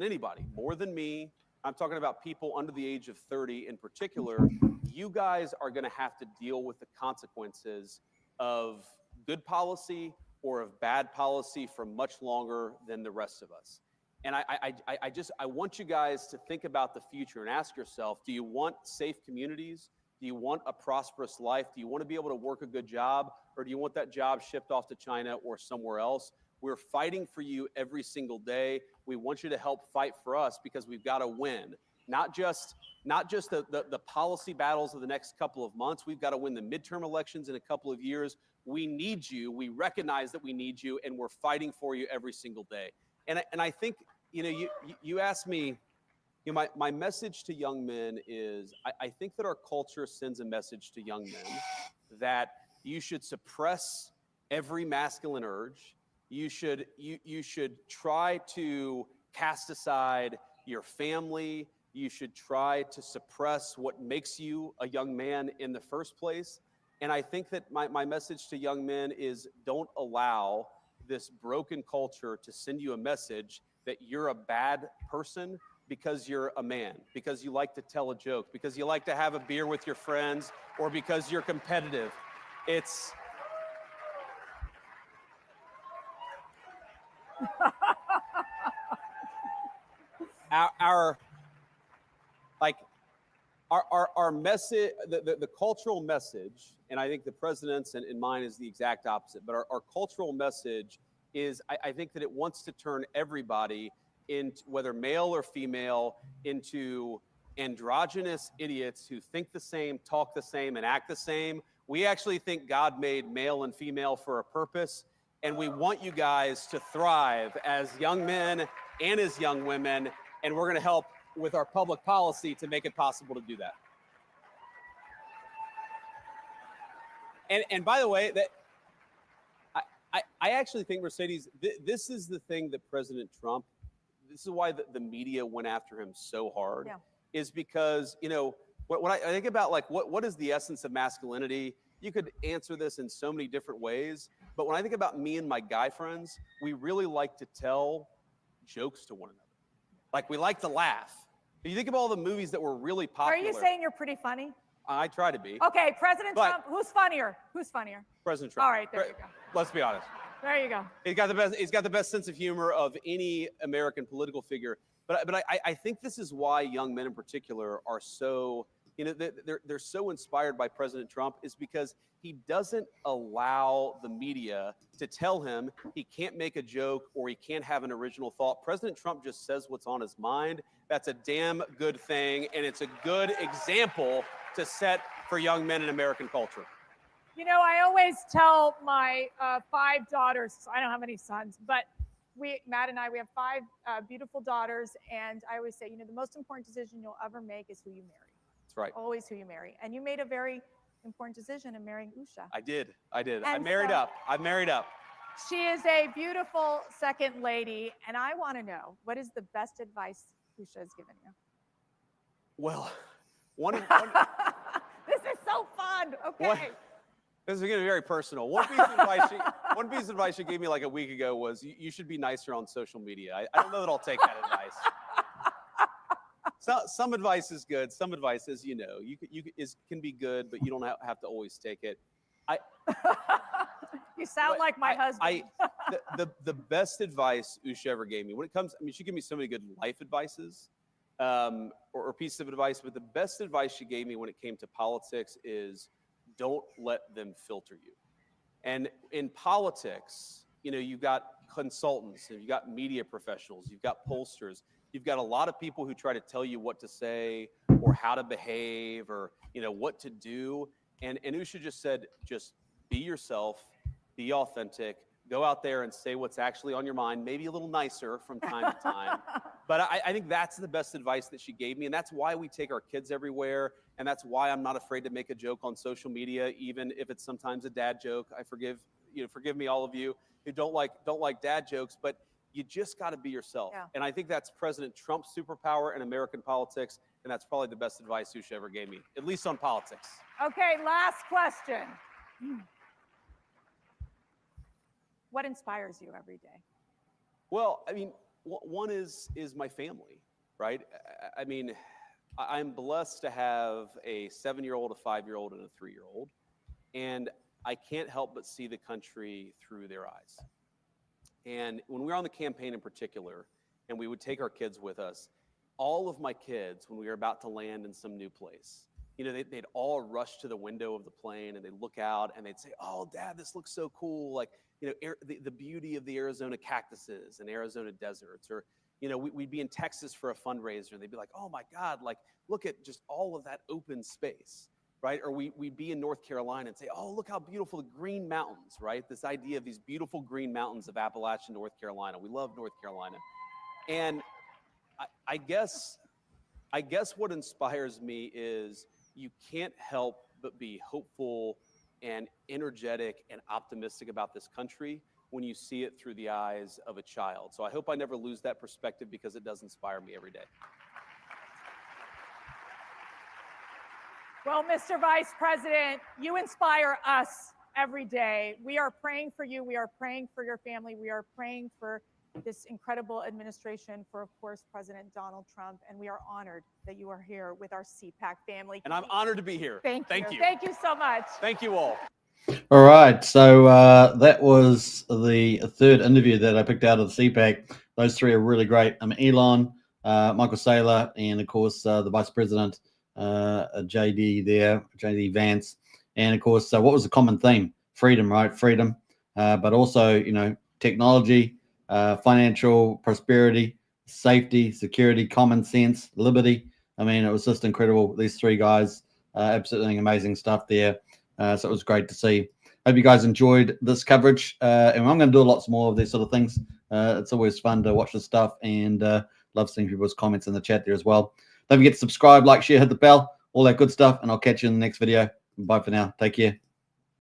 anybody, more than me, I'm talking about people under the age of 30 in particular, you guys are going to have to deal with the consequences of good policy or of bad policy for much longer than the rest of us. And I want you guys to think about the future and ask yourself, do you want safe communities? Do you want a prosperous life? Do you want to be able to work a good job? Or do you want that job shipped off to China or somewhere else? We're fighting for you every single day. We want you to help fight for us because we've got to win. Not just the policy battles of the next couple of months. We've got to win the midterm elections in a couple of years. We need you. We recognize that we need you, and we're fighting for you every single day. And I think, you know, you asked me, you know, my message to young men is I think that our culture sends a message to young men that you should suppress every masculine urge. You should try to cast aside your family. You should try to suppress what makes you a young man in the first place. And I think that my message to young men is don't allow this broken culture to send you a message that you're a bad person because you're a man, because you like to tell a joke, because you like to have a beer with your friends, or because you're competitive. It's our message, the cultural message, and I think the president's and mine is the exact opposite, but our cultural message is I think that it wants to turn everybody, into whether male or female, into androgynous idiots who think the same, talk the same, and act the same. We actually think God made male and female for a purpose, and we want you guys to thrive as young men and as young women, and we're going to help with our public policy to make it possible to do that. And by the way, that I actually think, Mercedes, this is the thing that President Trump, this is why the media went after him so hard, is because, you know, when I think about like what is the essence of masculinity, you could answer this in so many different ways. But when I think about me and my guy friends, we really like to tell jokes to one another. Like we like to laugh. If you think of all the movies that were really popular. Are you saying you're pretty funny? I try to be. Okay, President Trump, who's funnier? Who's funnier? President Trump. All right, there you go. Let's be honest. There you go. He's got the best sense of humor of any American political figure. But I think this is why young men in particular are so, you know, they're so inspired by President Trump, is because he doesn't allow the media to tell him he can't make a joke or he can't have an original thought. President Trump just says what's on his mind. That's a damn good thing, and it's a good example to set for young men in American culture. You know, I always tell my 5 daughters, I don't have any sons, but Matt and I, we have 5 beautiful daughters, and I always say, you know, the most important decision you'll ever make is who you marry. That's right. Always who you marry. And you made a very important decision in marrying Usha. I did. And I married up. I've married up. She is a beautiful second lady, and I want to know, what is the best advice Usha has given you? Well, one This is so fun. Okay. This is going to be very personal. One piece of advice she gave me like a week ago was you should be nicer on social media. I don't know that I'll take that advice. Some advice is good. Some advice is, you know, can be good, but you don't have to always take it. You sound like my husband. The best advice Usha ever gave me when it comes, I mean, she gave me so many good life advices or pieces of advice, but the best advice she gave me when it came to politics is don't let them filter you. And in politics, you've got consultants, and you've got media professionals, you've got pollsters, you've got a lot of people who try to tell you what to say or how to behave or, what to do. And Usha just said, just be yourself, be authentic, go out there and say what's actually on your mind, maybe a little nicer from time to time. But I think that's the best advice that she gave me. And that's why we take our kids everywhere. And that's why I'm not afraid to make a joke on social media, even if it's sometimes a dad joke. I forgive me, all of you who don't like dad jokes, but you just got to be yourself. Yeah. And I think that's President Trump's superpower in American politics. And that's probably the best advice Usha ever gave me, at least on politics. Okay, last question. What inspires you every day? Well, I mean, one is my family, right? I mean, I'm blessed to have a 7-year-old, a 5-year-old, and a 3-year-old. And I can't help but see the country through their eyes. And when we were on the campaign in particular, and we would take our kids with us, all of my kids, when we were about to land in some new place, they'd all rush to the window of the plane and they'd look out and they'd say, "Oh, Dad, this looks so cool." Like, the beauty of the Arizona cactuses and Arizona deserts. Or, we'd be in Texas for a fundraiser and they'd be like, "Oh my God, like, look at just all of that open space," right? Or we'd be in North Carolina and say, "Oh, look how beautiful the Green Mountains," right? This idea of these beautiful green mountains of Appalachia, North Carolina. We love North Carolina. And I guess what inspires me is you can't help but be hopeful and energetic and optimistic about this country when you see it through the eyes of a child. So I hope I never lose that perspective because it does inspire me every day. Well, Mr. Vice President, you inspire us every day. We are praying for you. We are praying for your family. We are praying for this incredible administration, for, of course, President Donald Trump. And we are honored that you are here with our CPAC family. And I'm honored to be here. Thank you. You. Thank you so much. Thank you all. All right. So that was the third interview that I picked out of the CPAC. Those three are really great. Elon, Michael Saylor, and, of course, the Vice President, JD Vance. And, of course, what was the common theme? Freedom, right? Freedom. But also, technology, financial prosperity, safety, security, common sense, liberty. I mean, it was just incredible. These three guys, absolutely amazing stuff there. So it was great to see. Hope you guys enjoyed this coverage. And I'm going to do lots more of these sort of things. It's always fun to watch this stuff, and love seeing people's comments in the chat there as well. Don't forget to subscribe, like, share, hit the bell, all that good stuff. And I'll catch you in the next video. Bye for now. Take care.